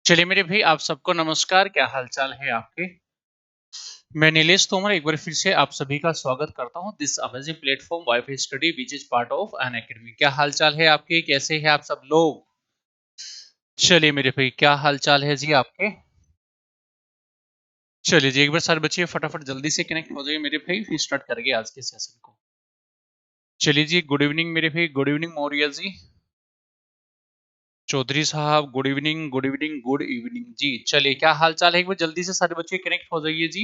चलिए मेरे भाई आप सबको नमस्कार। क्या हालचाल है आपके? मैं नीलेश तोमर एक बार फिर से आप सभी का स्वागत करता हूं this amazing platform wifi study which is part of an academy. क्या हालचाल है आपके? कैसे हैं आप सब लोग? चलिए मेरे भाई क्या हालचाल है जी आपके? चलिए जी एक बार सारे बच्चे फटाफट जल्दी से कनेक्ट हो जाइए मेरे भाई, फिर स्टार्ट करेंगे आज के सेशन को। चलिए जी गुड इवनिंग मेरे भाई, गुड इवनिंग मौर्य जी, चौधरी साहब good evening, good evening, good evening जी। चलिए क्या हालचाल है? एक बार जल्दी से सारे बच्चे कनेक्ट हो जाइए जी,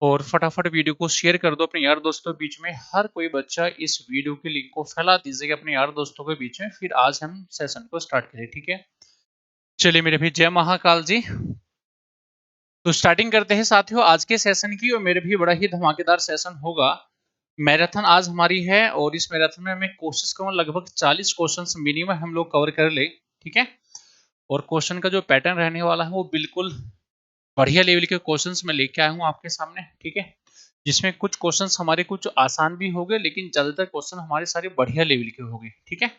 और फटाफट वीडियो को शेयर कर दो अपने यार दोस्तों के बीच में। हर कोई बच्चा इस वीडियो के लिंक को फैला दीजिएगा अपने यार दोस्तों के बीच में, फिर आज हम सेशन को स्टार्ट करें, ठीक है? चलिए मेरे भी जय महाकाल जी। तो स्टार्टिंग करते हैं साथियों आज के सेशन की, और मेरे भी बड़ा ही धमाकेदार सेशन होगा। मैराथन आज हमारी है, और इस मैराथन में मैं कोशिश करूंगा लगभग 40 क्वेश्चन मिनिमम हम लोग कवर कर ले, ठीक है? और क्वेश्चन का जो पैटर्न रहने वाला है वो बिल्कुल बढ़िया लेवल के क्वेश्चंस मैं लेके आया हूँ आपके सामने, ठीक है? जिसमें कुछ क्वेश्चंस हमारे कुछ आसान भी हो गए, लेकिन ज्यादातर क्वेश्चन हमारे सारे बढ़िया लेवल के हो गए, ठीक है?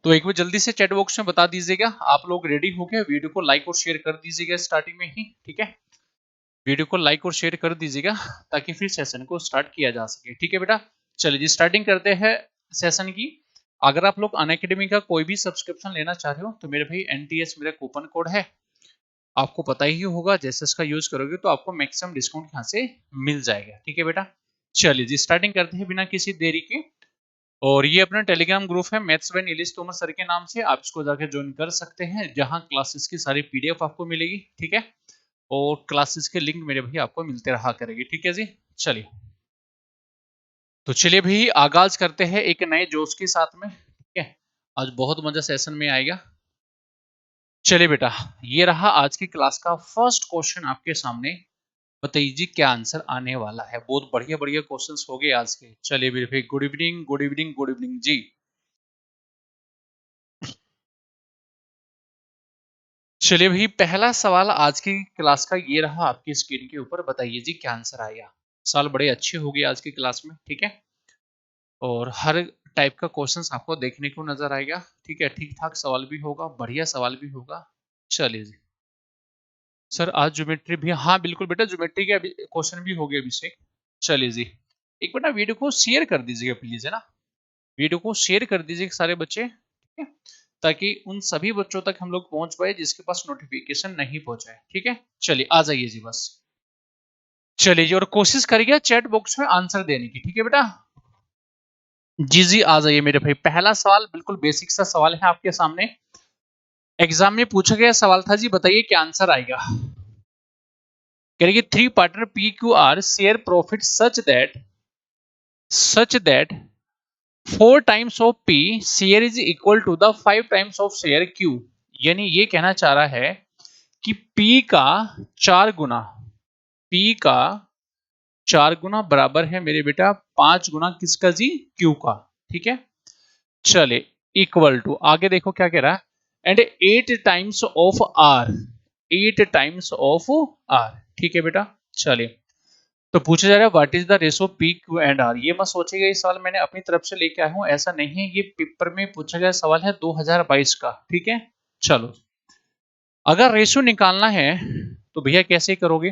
तो एक बार जल्दी से चैट बॉक्स में बता दीजिएगा आप लोग रेडी हो गए। वीडियो को लाइक और शेयर कर दीजिएगा स्टार्टिंग में ही, ठीक है? वीडियो को लाइक और शेयर कर दीजिएगा ताकि फिर सेशन को स्टार्ट किया जा सके, ठीक है बेटा? चलिए जी स्टार्टिंग करते हैं सेशन की। अगर आप लोग अनअकैडमी का कोई भी सब्सक्रिप्शन लेना चाह रहे हो तो मेरे भाई NTS मेरा कूपन कोड है, आपको पता ही होगा। जैसे इसका यूज करोगे तो आपको मैक्सिमम डिस्काउंट यहाँ से मिल जाएगा, ठीक है बेटा? चलिए जी स्टार्टिंग करते हैं बिना किसी देरी के। और ये अपना टेलीग्राम ग्रुप है maths by Nilesh Tomar sir के नाम से, आप इसको जाके ज्वाइन कर सकते हैं, जहां क्लासेस की सारी PDF आपको मिलेगी, ठीक है? और क्लासेस के लिंक मेरे भाई आपको मिलते रहा करेगी, ठीक है जी? चलिए तो चलिए भाई आगाज करते हैं एक नए जोश के साथ में, ठीक है? आज बहुत मजा सेशन में आएगा। चलिए बेटा ये रहा आज की क्लास का फर्स्ट क्वेश्चन आपके सामने। बताइए जी क्या आंसर आने वाला है? बहुत बढ़िया बढ़िया क्वेश्चंस हो गए आज के। चलिए मेरे भाई good evening, good evening, good evening जी। चलिए भाई पहला सवाल आज की क्लास का ये रहा आपकी स्क्रीन के ऊपर। बताइए जी क्या आंसर आया? साल बड़े अच्छे हो गए आज की क्लास में, ठीक है? और हर टाइप का क्वेश्चंस आपको देखने को नजर आएगा, ठीक है? ठीक ठाक सवाल भी होगा, बढ़िया सवाल भी होगा। चलिए जी सर आज ज्योमेट्री भी, हाँ बिल्कुल बेटा ज्योमेट्री के क्वेश्चन भी हो गए अभिषेक। चलिए जी एक बेटा वीडियो को शेयर कर दीजिएगा प्लीज, है ना? वीडियो को शेयर कर दीजिए सारे बच्चे, ठीक है? ताकि उन सभी बच्चों तक हम लोग पहुंच पाए जिसके पास नोटिफिकेशन नहीं पहुंचा है, ठीक है? चलिए आ जाइए जी बस। चलिए जी और कोशिश करिए चैट बॉक्स में आंसर देने की, ठीक है बेटा? जी जी आ जाइए मेरे भाई। पहला सवाल बिल्कुल बेसिक सा सवाल है आपके सामने, एग्जाम में पूछा गया सवाल था जी। बताइए क्या आंसर आएगा? करेंगे three partner PQR share profit such that 4 times of P share is equal to the 5 times of share Q। यानी ये कहना चाह रहा है कि P का 4 गुना, P का 4 गुना बराबर है मेरे बेटा 5 गुना किसका जी? Q का, ठीक है? चले इक्वल टू आगे देखो क्या कह रहा है, and 8 times of R, 8 times of R, ठीक है बेटा? चलिए तो पूछा जा रहा है what is the ratio PQ&R। ये मत सोचिएगा इस सवाल मैंने अपनी तरफ से लेके आया हूं, ऐसा नहीं है। ये पेपर में पूछा गया सवाल है 2022 का, ठीक है? चलो अगर रेशो निकालना है तो भैया कैसे करोगे?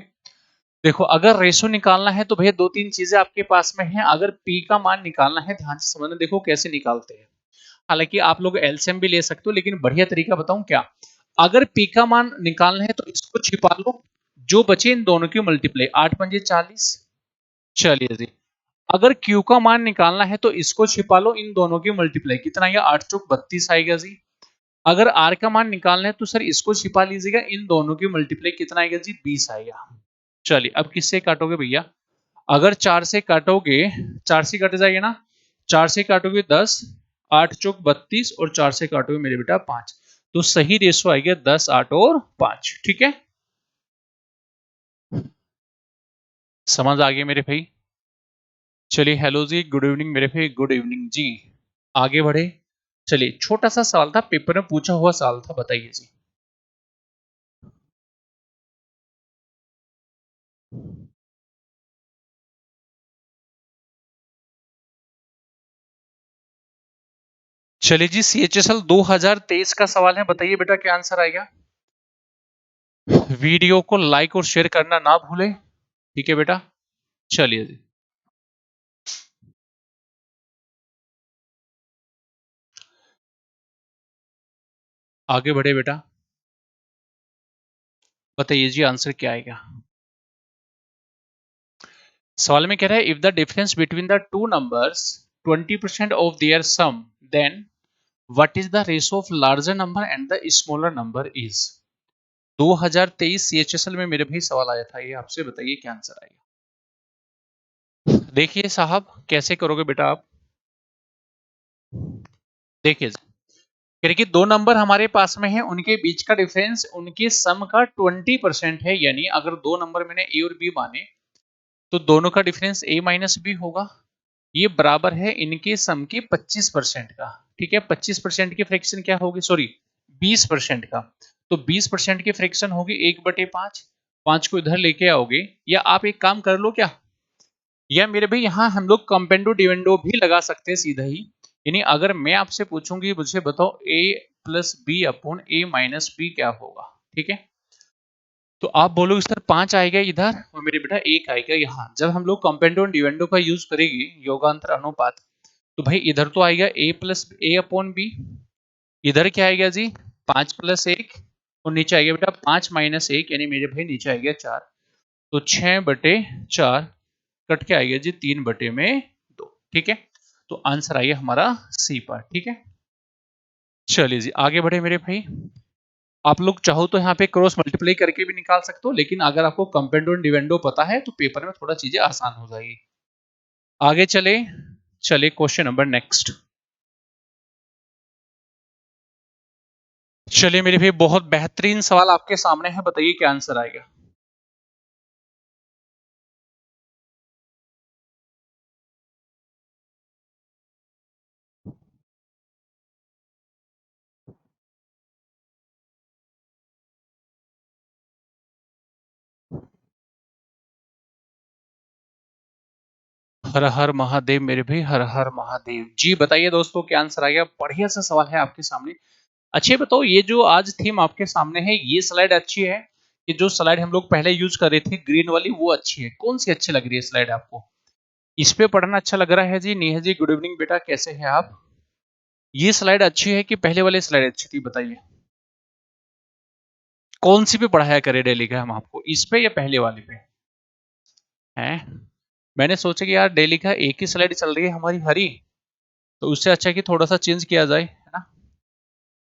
देखो अगर रेशो निकालना है तो भैया दो तीन चीजें आपके पास में है। अगर P का मान निकालना है, ध्यान से समझना, देखो कैसे निकालते हैं। हालांकि आप लोग एलसीएम भी ले सकते हो, लेकिन बढ़िया तरीका बताऊं क्या? अगर P का मान निकालना है तो इसको छिपा लो, जो बचे इन दोनों की मल्टीप्लाई, 8 पंजे 40। चलिए जी अगर Q का मान निकालना है तो इसको छिपा लो, इन दोनों की मल्टीप्लाई, कितना आएगा? 8 चौक 32 आएगा जी। अगर R का मान निकालना है तो सर इसको छिपा लीजिएगा, इन दोनों की मल्टीप्लाई कितना आएगा जी? 20 आएगा। चलिए अब किससे काटोगे भैया? अगर 4 से काटोगे, 4 से कट जाएगा ना, 4 से काटोगे 10, 8 चौक 32, और 4 से काटोगे मेरे बेटा 5। तो सही रेशो आएगा 10, 8 और 5, ठीक है? समझ आ गया मेरे भाई? चलिए हेलो जी, गुड इवनिंग मेरे भाई, गुड इवनिंग जी। आगे बढ़े। चलिए छोटा सा सवाल था, पेपर में पूछा हुआ सवाल था, बताइए जी। चलिए जी CHSL 2023 का सवाल है, बताइए बेटा क्या आंसर आएगा? वीडियो को लाइक और शेयर करना ना भूलें। ठीक है बेटा, चलिए जी। आगे बढ़े बेटा, बताइए जी आंसर क्या आएगा। सवाल में कह रहा है if the difference between the two numbers 20% of their sum then what is the ratio of larger number and the smaller number is. 2023 CHSL में मेरे भी सवाल आया था ये, आपसे बताइए क्या आंसर आएगा। देखिए साहब कैसे करोगे बेटा आप, देखिए कि दो नंबर हमारे पास में है, उनके बीच का डिफरेंस उनके सम का 20% है, यानी अगर दो नंबर मैंने ए और बी माने तो दोनों का डिफरेंस ए माइनस बी होगा। ये बराबर है इनके सम के 25% का। ठीक है, 25% की फ्रैक्शन क्या होगी, सॉरी 20% का, तो 20% की फ्रैक्शन होगी 1/5। 5 को इधर लेके आओगे, या आप एक काम कर लो क्या, या मेरे भाई यहाँ हम लोग कंपेंडो डिवेंडो भी लगा सकते हैं सीधा ही। यानी अगर मैं आपसे पूछूंगी मुझे बताओ a plus B upon a minus B क्या होगा, ठीक है, तो आप बोलोगे सर 5 आएगा इधर और मेरे बेटा 1 आएगा यहाँ। जब हम लोग कंपेंडो और डिवेंडो का यूज करेंगे, योगांतर अनुपात, तो भाई इधर तो आएगा a plus A upon B, इधर क्या आएगा जी 5 प्लस 1, और नीचे आएगा बेटा 5 माइनस 1, यानी मेरे भाई नीचे आएगा 4, तो 6/4 कट के आएगा जी 3/2। ठीक है, तो आंसर आइए हमारा सी पर। ठीक है, चलिए जी आगे बढ़े मेरे भाई। आप लोग चाहो तो यहाँ पे क्रॉस मल्टीप्लाई करके भी निकाल सकते हो, लेकिन अगर आपको कंपेंडो एंड डिवेंडो पता है तो पेपर में थोड़ा चीजें आसान हो जाएगी। आगे चले, चले क्वेश्चन नंबर नेक्स्ट। चलिए मेरे भाई बहुत बेहतरीन सवाल आपके सामने है, बताइए क्या आंसर आएगा। हर हर महादेव मेरे भाई, हर हर महादेव जी। बताइए दोस्तों क्या आंसर आ गया, बढ़िया सा सवाल है आपके सामने। अच्छे बताओ, ये जो आज थीम आपके सामने है ये स्लाइड अच्छी है, ये जो स्लाइड हम लोग पहले यूज कर रहे थे ग्रीन वाली वो अच्छी है, कौन सी अच्छी लग रही है स्लाइड आपको, इस पे पढ़ना अच्छा लग रहा है जी। नेहा जी गुड इवनिंग बेटा, कैसे हैं आप। ये स्लाइड अच्छी है कि पहले वाली स्लाइड अच्छी थी, बताइए कौन सी पे पढ़ाया करें डेली का हम आपको, इस पे या पहले वाले पे हैं। मैंने सोचा कि यार डेली का एक ही स्लाइड चल रही है हमारी हरी, तो उससे अच्छा कि थोड़ा सा चेंज किया जाए, है ना।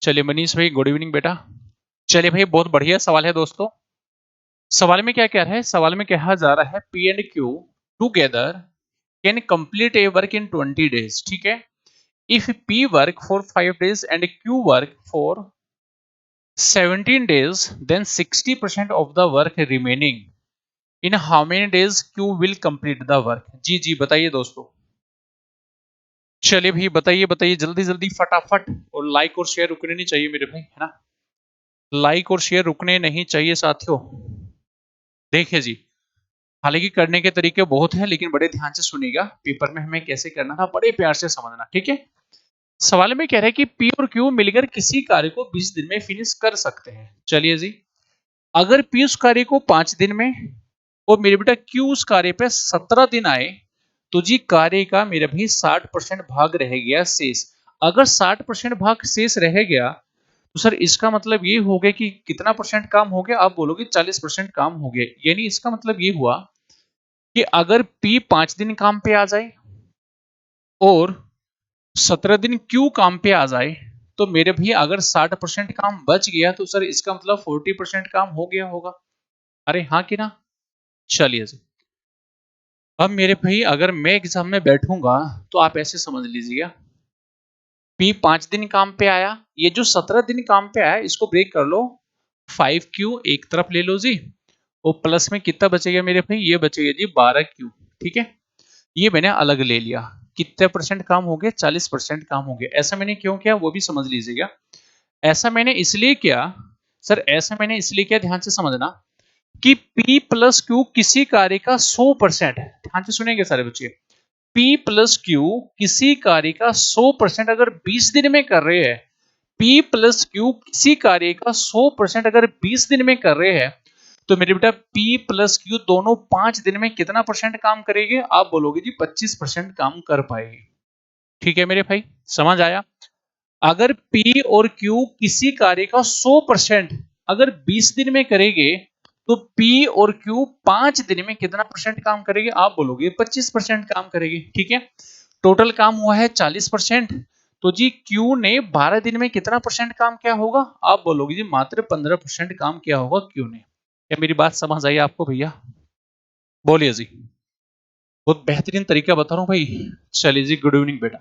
चलिए मनीष भाई गुड इवनिंग बेटा। चलिए भाई बहुत बढ़िया सवाल है दोस्तों। सवाल में क्या कह रहा है, सवाल में कहा जा रहा है P and Q together can complete A work in 20 days। ठीक है, if P work for 5 days and Q work for 17 days, then 60% of the work remaining in how many days Q will complete the work। जी जी बताइए दोस्तों। चलिए भाई बताइए बताइए जल्दी जल्दी फटाफट, और लाइक और शेयर रुकने नहीं चाहिए मेरे भाई, है ना, लाइक और शेयर रुकने नहीं चाहिए साथियों। देखिए जी, हालांकि करने के तरीके बहुत हैं, लेकिन बड़े ध्यान से सुनिएगा, पेपर में हमें कैसे करना था बड़े प्यार से समझना। ठीक है, सवाल में कह रहे हैं कि पी और क्यू मिलकर किसी कार्य को 20 दिन में फिनिश कर सकते हैं। चलिए जी, अगर पी उस कार्य को 5 दिन में और मेरे बेटा क्यू उस कार्य पे 17 दिन आए, तो जी कार्य का मेरा भी 60% भाग रह गया शेष। अगर 60% भाग शेष रह गया तो सर इसका मतलब ये हो गया कि कितना परसेंट काम हो गया, आप बोलोगे 40% काम हो गया। यानी इसका मतलब ये हुआ कि अगर पी 5 दिन काम पे आ जाए और 17 दिन क्यू काम पे आ जाए, तो मेरे भी अगर 60% काम बच गया तो सर इसका मतलब 40% काम हो गया होगा। अरे हाँ कि ना। चलिए जी, अब मेरे भाई अगर मैं एग्जाम में बैठूंगा तो आप ऐसे समझ लीजिएगा, पी 5 दिन काम पे आया, ये जो 17 दिन काम पे आया इसको ब्रेक कर लो, 5Q एक तरफ ले लो जी, और प्लस में कितना बचेगा मेरे भाई, ये बचेगा जी 12Q। ठीक है, ये मैंने अलग ले लिया, कितने परसेंट काम हो गया, 40% काम हो गया। ऐसा मैंने क्यों किया वो भी समझ लीजिएगा। ऐसा मैंने इसलिए किया, सर ऐसा मैंने इसलिए किया, ध्यान से समझना, कि P प्लस Q किसी कार्य का 100%, ध्यान से सुनेंगे सारे बच्चे, P प्लस Q किसी कार्य का 100% अगर 20 दिन में कर रहे हैं, P प्लस Q किसी कार्य का 100% अगर 20 दिन में कर रहे हैं, तो मेरे बेटा P प्लस Q दोनों 5 दिन में कितना परसेंट काम करेंगे? आप बोलोगे जी 25% काम कर पाएगी। ठीक है मेरे भाई, समझ आया? अगर P और Q किसी कार्य का 100% अगर 20 दिन में करेंगे तो P और Q 5 दिन में कितना परसेंट काम करेंगे? आप बोलोगे 25% काम करेगी। ठीक है, टोटल काम हुआ है 40%, तो जी Q ने 12 दिन में कितना परसेंट काम किया होगा? आप बोलोगे जी मात्र 15% काम किया होगा Q ने। क्या मेरी बात समझ आई आपको भैया? बोलिए जी। बहुत बेहतरीन तरीका बता रहा हूं भाई। चलिए जी, गुड इवनिंग बेटा।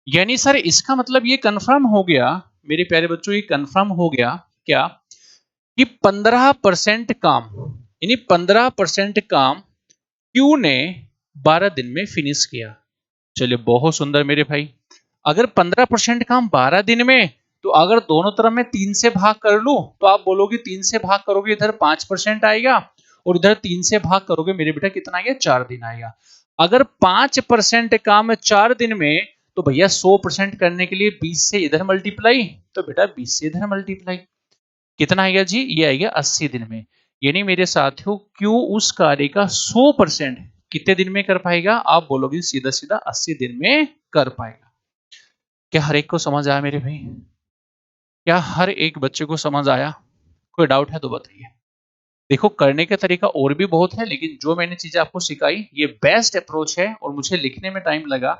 यानी सर इसका मतलब ये कंफर्म हो गया मेरे प्यारे बच्चों, ये कंफर्म हो गया क्या कि 15% काम, यानी 15% काम क्यू ने 12 दिन में फिनिश किया। चलिए बहुत सुंदर मेरे भाई। अगर 15% काम 12 दिन में, तो अगर दोनों तरफ में 3 से भाग कर लूं तो आप बोलोगे 3 से भाग करोगे इधर 5% आएगा और इधर 3 से भाग करोगे मेरे बेटा कितना आएगा? 4 दिन आएगा। अगर 5% काम 4 दिन में, तो भैया 100% करने के लिए 20 से इधर मल्टीप्लाई, तो बेटा 20 से इधर मल्टीप्लाई, कितना आएगा जी? ये आएगा 80 दिन में। यानी मेरे साथियों क्यू उस कार्य का 100% कितने दिन में कर पाएगा? आप बोलोगे सीधा सीधा 80 दिन में कर पाएगा। क्या हर एक को समझ आया मेरे भाई? क्या हर एक बच्चे को समझ आया? कोई डाउट है तो बताइए। देखो करने का तरीका और भी बहुत है, लेकिन जो मैंने चीजें आपको सिखाई ये बेस्ट अप्रोच है और मुझे लिखने में टाइम लगा,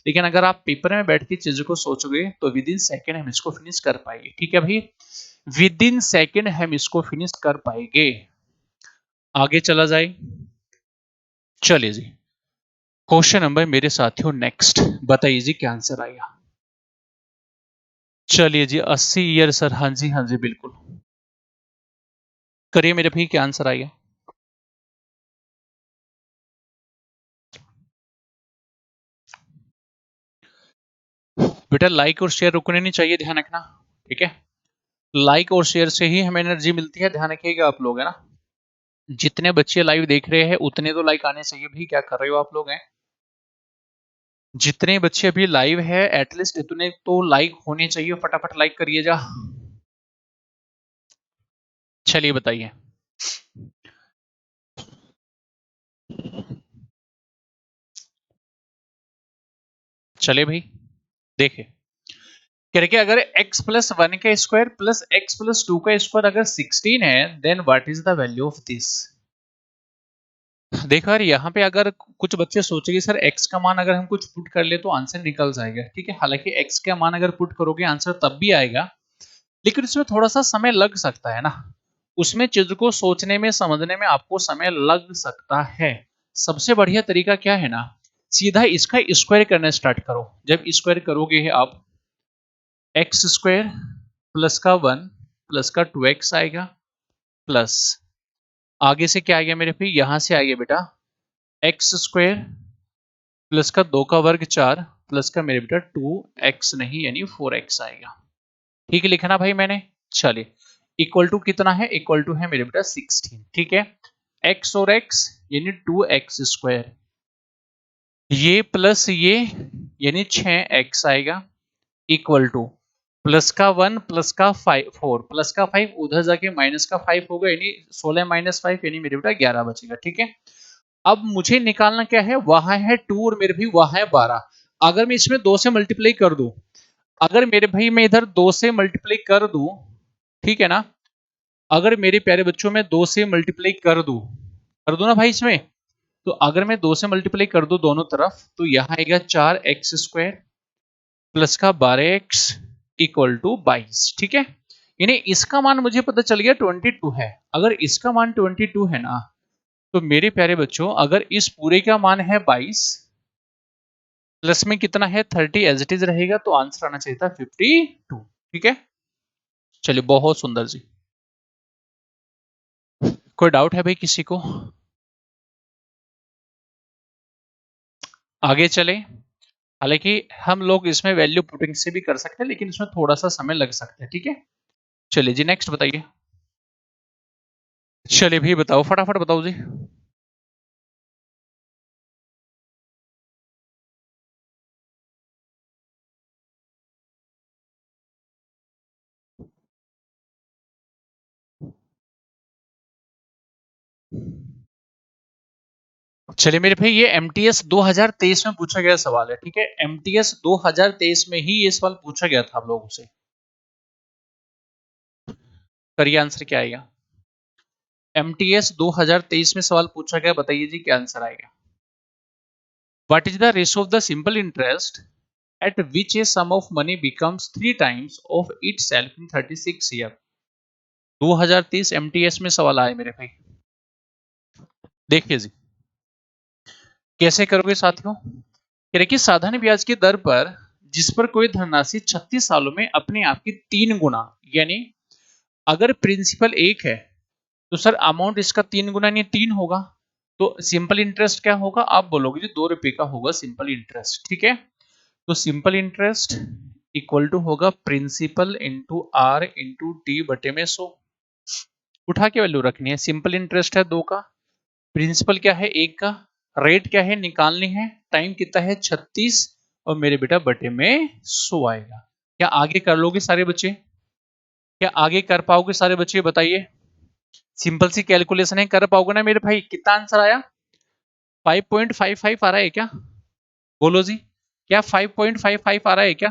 लेकिन अगर आप पेपर में बैठ के चीजों को सोचोगे तो विद इन सेकेंड हम इसको फिनिश कर पाएंगे। ठीक है भाई, विद इन सेकेंड हम इसको फिनिश कर पाएंगे। आगे चला जाए। चलिए जी, क्वेश्चन नंबर मेरे साथियों नेक्स्ट, बताइए जी क्या आंसर आएगा? चलिए जी 80 ईयर सर, हाँ जी हाँ जी बिल्कुल। करिए मेरे भाई, क्या आंसर आएगा? बेटा लाइक और शेयर रुकने नहीं चाहिए, ध्यान रखना। ठीक है, लाइक और शेयर से ही हमें एनर्जी मिलती है, ध्यान रखिएगा आप लोग, है ना। जितने बच्चे लाइव देख रहे हैं उतने तो लाइक आने चाहिए भाई। क्या कर रहे हो आप लोग हैं? जितने बच्चे अभी लाइव है एटलीस्ट इतने तो लाइक होने चाहिए, फटाफट लाइक करिए जा। चलिए बताइए। चलिए भाई, देखिए करके अगर x प्लस 1 का स्क्वायर प्लस x प्लस 2 का स्क्वायर अगर 16 है, then what is the value of this? देखो यार, यहाँ पे अगर कुछ बच्चे सोचेंगे सर x का मान अगर हम कुछ पुट कर ले तो आंसर निकल जाएगा। ठीक है, हालांकि x का मान अगर पुट करोगे आंसर तब भी आएगा, लेकिन उसमें थोड़ा सा समय लग सकता है ना। उसमें चीज को सोचने में समझने में आपको समय लग सकता है। सबसे बढ़िया तरीका क्या है ना, सीधा इसका स्क्वायर करना स्टार्ट करो। जब स्क्वायर करोगे आप एक्स स्क्वायर प्लस का 1 प्लस का 2x आएगा, प्लस आगे से क्या आ गया मेरे पे? यहां से आ गया बेटा एक्स स्क्वायर प्लस का 2 का वर्ग 4 प्लस का मेरे बेटा 2x नहीं यानी 4x आएगा। ठीक है लिखा ना भाई मैंने? चलिए, इक्वल टू कितना है? इक्वल टू है मेरे बेटा 16। ठीक है, x और x यानी 2x स्क्वायर, ये प्लस ये यानी 6x आएगा, इक्वल टू प्लस का 1 प्लस का 5 4 प्लस का 5 उधर जाके माइनस का 5 होगा, यानी 16 माइनस 5 यानी मेरे बेटा 11 बचेगा। ठीक है, अब मुझे निकालना क्या है? वहां है 2 और मेरे भी वहां है 12। अगर मैं इसमें 2 से मल्टीप्लाई कर दूं, अगर मेरे भाई मैं इधर 2 से मल्टीप्लाई कर दूं, ठीक है ना, अगर मेरे प्यारे बच्चों में 2 से मल्टीप्लाई कर दूं ना भाई इसमें, तो अगर मैं 2 से मल्टीप्लाई कर दूं दोनों तरफ, तो यहां आएगा 4x स्क्वायर प्लस का 12x इक्वल टू 22। ठीक है, यानी इसका मान मुझे पता चल गया 22 है। अगर इसका मान 22 है ना, तो मेरे प्यारे बच्चों अगर इस पूरे का मान है 22 प्लस में कितना है 30 एज इट इज रहेगा, तो आंसर आना चाहिए था 52। ठीक है, चलिए बहुत सुंदर जी। कोई डाउट है भाई किसी को? आगे चले। हालांकि हम लोग इसमें वैल्यू पुटिंग से भी कर सकते हैं, लेकिन इसमें थोड़ा सा समय लग सकता है। ठीक है, चलिए जी नेक्स्ट बताइए। चलिए भी बताओ, फटाफट बताओ जी। चलिए मेरे भाई, ये एमटीएस 2023 में पूछा गया सवाल है, ठीक है। एमटीएस 2023 में ही ये सवाल पूछा गया था आप लोगों से। करिए आंसर क्या आएगा। एमटीएस 2023 में सवाल पूछा गया, बताइए जी क्या आंसर आएगा। What is the ratio of the simple interest at which a sum of money becomes 3 times of itself in 36 year। 2030 MTS में सवाल आए मेरे भाई। देखिए जी कैसे करोगे साथियों। देखिए साधारण ब्याज की दर पर जिस पर कोई धनराशि 36 सालों में अपने आप की 3 गुना, यानी अगर प्रिंसिपल 1 है तो सर अमाउंट इसका 3 गुना यानी 3 होगा। तो सिंपल इंटरेस्ट क्या होगा, आप बोलोगे जी 2 रुपए का होगा सिंपल इंटरेस्ट, ठीक है। तो सिंपल इंटरेस्ट इक्वल टू होगा principal into R into T बटे में 100। उठा के वैल्यू रखनी है। सिंपल इंटरेस्ट है 2 का, प्रिंसिपल क्या है 1 का, रेट क्या है निकालनी है, टाइम कितना है 36, और मेरे बेटा बटे में 100 आएगा। क्या आगे कर लोगे सारे बच्चे, क्या आगे कर पाओगे सारे बच्चे बताइए। सिंपल सी कैलकुलेशन है, कर पाओगे ना मेरे भाई। कितना आंसर आया, 5.55 आ रहा है क्या, बोलो जी। क्या 5.55 आ रहा है क्या।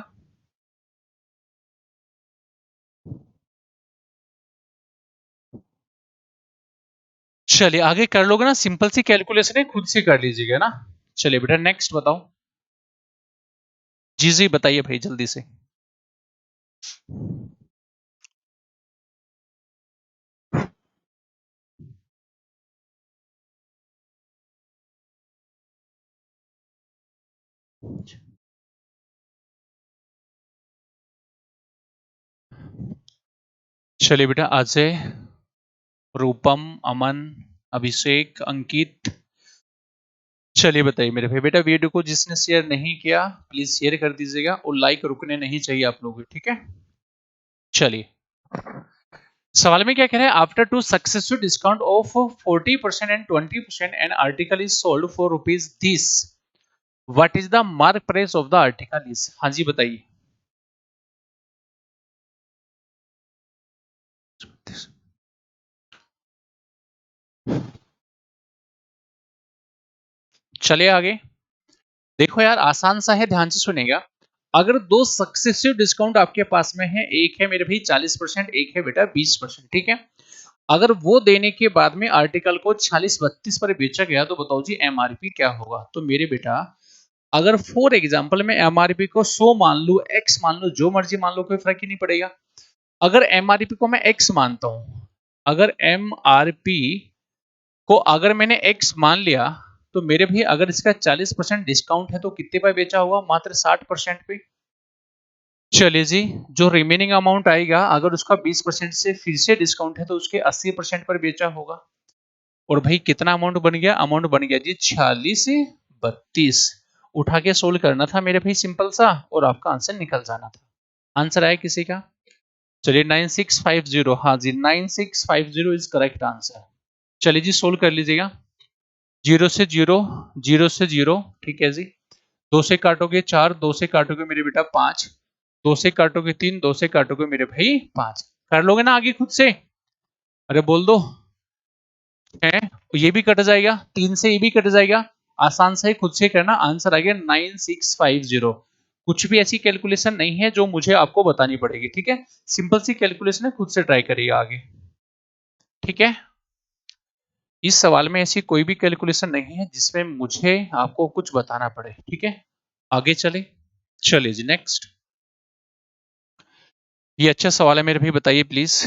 चलिए आगे कर लोगे ना, सिंपल सी कैलकुलेशन है, खुद से कर लीजिएगा ना। चलिए बेटा नेक्स्ट बताओ। जी जी बताइए भाई जल्दी से। चलिए बेटा अजय, रूपम, अमन, अभिषेक, अंकित। चलिए बताइए मेरे भाई। बेटा वीडियो को जिसने शेयर नहीं किया प्लीज शेयर कर दीजिएगा, और लाइक रुकने नहीं चाहिए आप लोग, ठीक है। चलिए सवाल में क्या कह रहे हैं, after two successful discount of 40% and 20% an article is sold for rupees this, what is the mark price of the article is. हाँ जी बताइए। चलिए आगे देखो यार, आसान सा है, ध्यान से सुनेगा। अगर 2 सक्सेसिव डिस्काउंट आपके पास में है, एक है मेरे भाई 40%, एक है बेटा 20%, ठीक है। अगर वो देने के बाद में आर्टिकल को 40-32 पर बेचा गया तो बताओ जी एमआरपी क्या होगा। तो मेरे बेटा अगर फॉर एग्जांपल मैं एमआरपी को 100 मान लू, एक्स मान लू, जो मर्जी मान लो, कोई फर्क ही नहीं पड़ेगा। अगर एमआरपी को मैं एक्स मानता हूं, अगर एमआरपी को अगर मैंने एक्स मान लिया, तो मेरे भी अगर इसका 40% डिस्काउंट है तो कितने पे बेचा होगा, मात्र 60% पे। चलिए जी, जो रिमेनिंग अमाउंट आएगा अगर उसका 20% से फिर से डिस्काउंट है तो उसके 80% पर बेचा होगा। और भाई कितना अमाउंट बन गया, अमाउंट बन गया जी 46-32। उठा के सोल्व करना था मेरे भाई सिंपल सा, और आपका आंसर निकल जाना था। आंसर आया किसी का। चलिए 9650, हाँ जी 9650 इज करेक्ट आंसर। चलिए जी सोल्व कर लीजिएगा। 0 से 0, 0 से 0, ठीक है जी। 2 से काटोगे 4, 2 से काटोगे मेरे बेटा 5, 2 से काटोगे 3, 2 से काटोगे मेरे भाई 5। कर लोगे ना आगे खुद से, अरे बोल दो है। ये भी कट जाएगा, 3 से ये भी कट जाएगा। आसान से ही खुद से करना, आंसर आ गया 9650। कुछ भी ऐसी कैलकुलेशन नहीं है जो मुझे आपको बतानी पड़ेगी, ठीक है। सिंपल सी कैलकुलेशन है, खुद से ट्राई करिए आगे, ठीक है। इस सवाल में ऐसी कोई भी कैलकुलेशन नहीं है जिसमें मुझे आपको कुछ बताना पड़े, ठीक है। आगे चले, चलिए जी नेक्स्ट। ये अच्छा सवाल है मेरे भाई, बताइए प्लीज।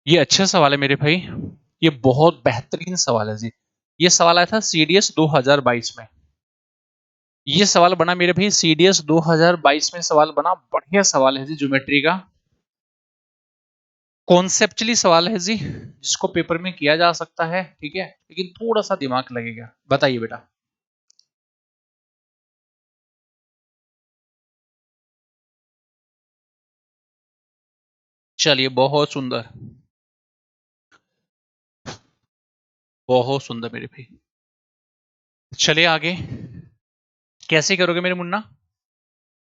ये अच्छा सवाल है मेरे भाई, ये बहुत बेहतरीन सवाल है जी। ये सवाल आया था सीडीएस 2022 में। ये सवाल बना मेरे भाई सीडीएस 2022 में, सवाल बना, बढ़िया सवाल है जी, ज्योमेट्री का कॉन्सेप्चुअली सवाल है जी, जिसको पेपर में किया जा सकता है, ठीक है, लेकिन थोड़ा सा दिमाग लगेगा। बताइए बेटा। चलिए बहुत सुंदर, बहुत सुंदर मेरे भाई। चलिए आगे, कैसे करोगे मेरे मुन्ना।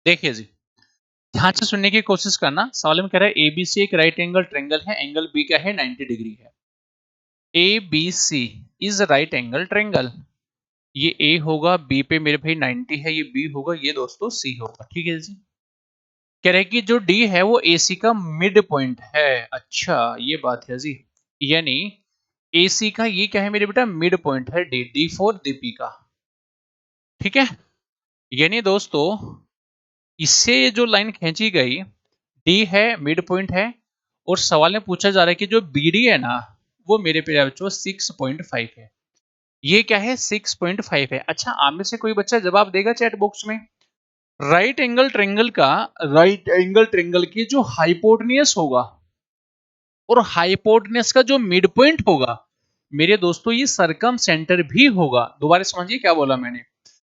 देखिए जी, ध्यान से सुनने की कोशिश करना। सवाल में कह रहा है एबीसी एक राइट एंगल ट्रायंगल है, एंगल बी क्या है 90 डिग्री है। ABC is right angle triangle. ये ए होगा, बी पे मेरे भाई 90 है, ये बी होगा, ये दोस्तों सी होगा। ठीक है जी। कह रहे कि जो डी है वो एसी का मिड पॉइंट है। अच्छा ये बात है जी, यानी एसी का ये क्या है मेरे बेटा मिड पॉइंट है, डी डी फॉर डीपी का। ठीक है, यानी दोस्तों इससे ये जो लाइन खींची गई डी है मिड पॉइंट है, और सवाल में पूछा जा रहा है कि जो बीडी है ना वो मेरे पे बच्चों 6.5 है। ये क्या है 6.5 है। अच्छा आप में से कोई बच्चा जवाब देगा चैट बॉक्स में। राइट एंगल ट्रेंगल की जो हाइपोटनियस होगा और हाइपोटनियस का जो मिड पॉइंट होगा मेरे दोस्तों ये सरकम सेंटर भी होगा। दोबारा समझिए क्या बोला मैंने।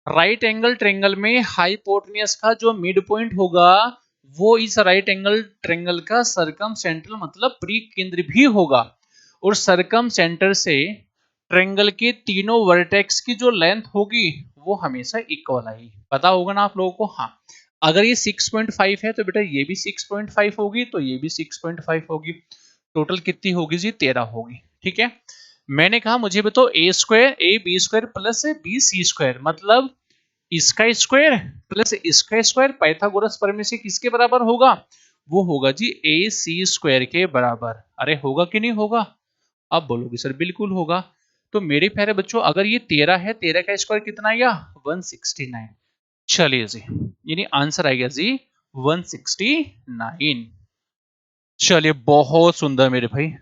राइट एंगल ट्रेंगल में हाइपोटनियस का जो मिड पॉइंट होगा वो इस राइट एंगल ट्रेंगल का सरकम सेंटर मतलब प्री केंद्र भी होगा, और सरकम सेंटर से ट्रेंगल के तीनों वर्टेक्स की जो लेंथ होगी वो हमेशा इक्वल आएगी। पता होगा ना आप लोगों को। हाँ, अगर ये 6.5 है तो बेटा ये भी 6.5 होगी, तो ये भी 6.5 होगी। टोटल कितनी होगी जी 13 होगी। ठीक है, मैंने कहा मुझे बताओ A square A B square plus B C square मतलब इसका स्क्वायर प्लस इसका स्क्वायर पाइथागोरस प्रमेय से किसके बराबर होगा? वो होगा जी ए सी स्क्वायर के बराबर। अरे होगा कि नहीं होगा? अब बोलोगे सर बिल्कुल होगा। तो मेरे प्यारे बच्चों अगर ये 13 है, 13 का स्क्वायर कितना आएगा 169। चलिए जी, यानी आंसर आएगा जी 169। चलिए बहुत सुंदर मेरे भाई,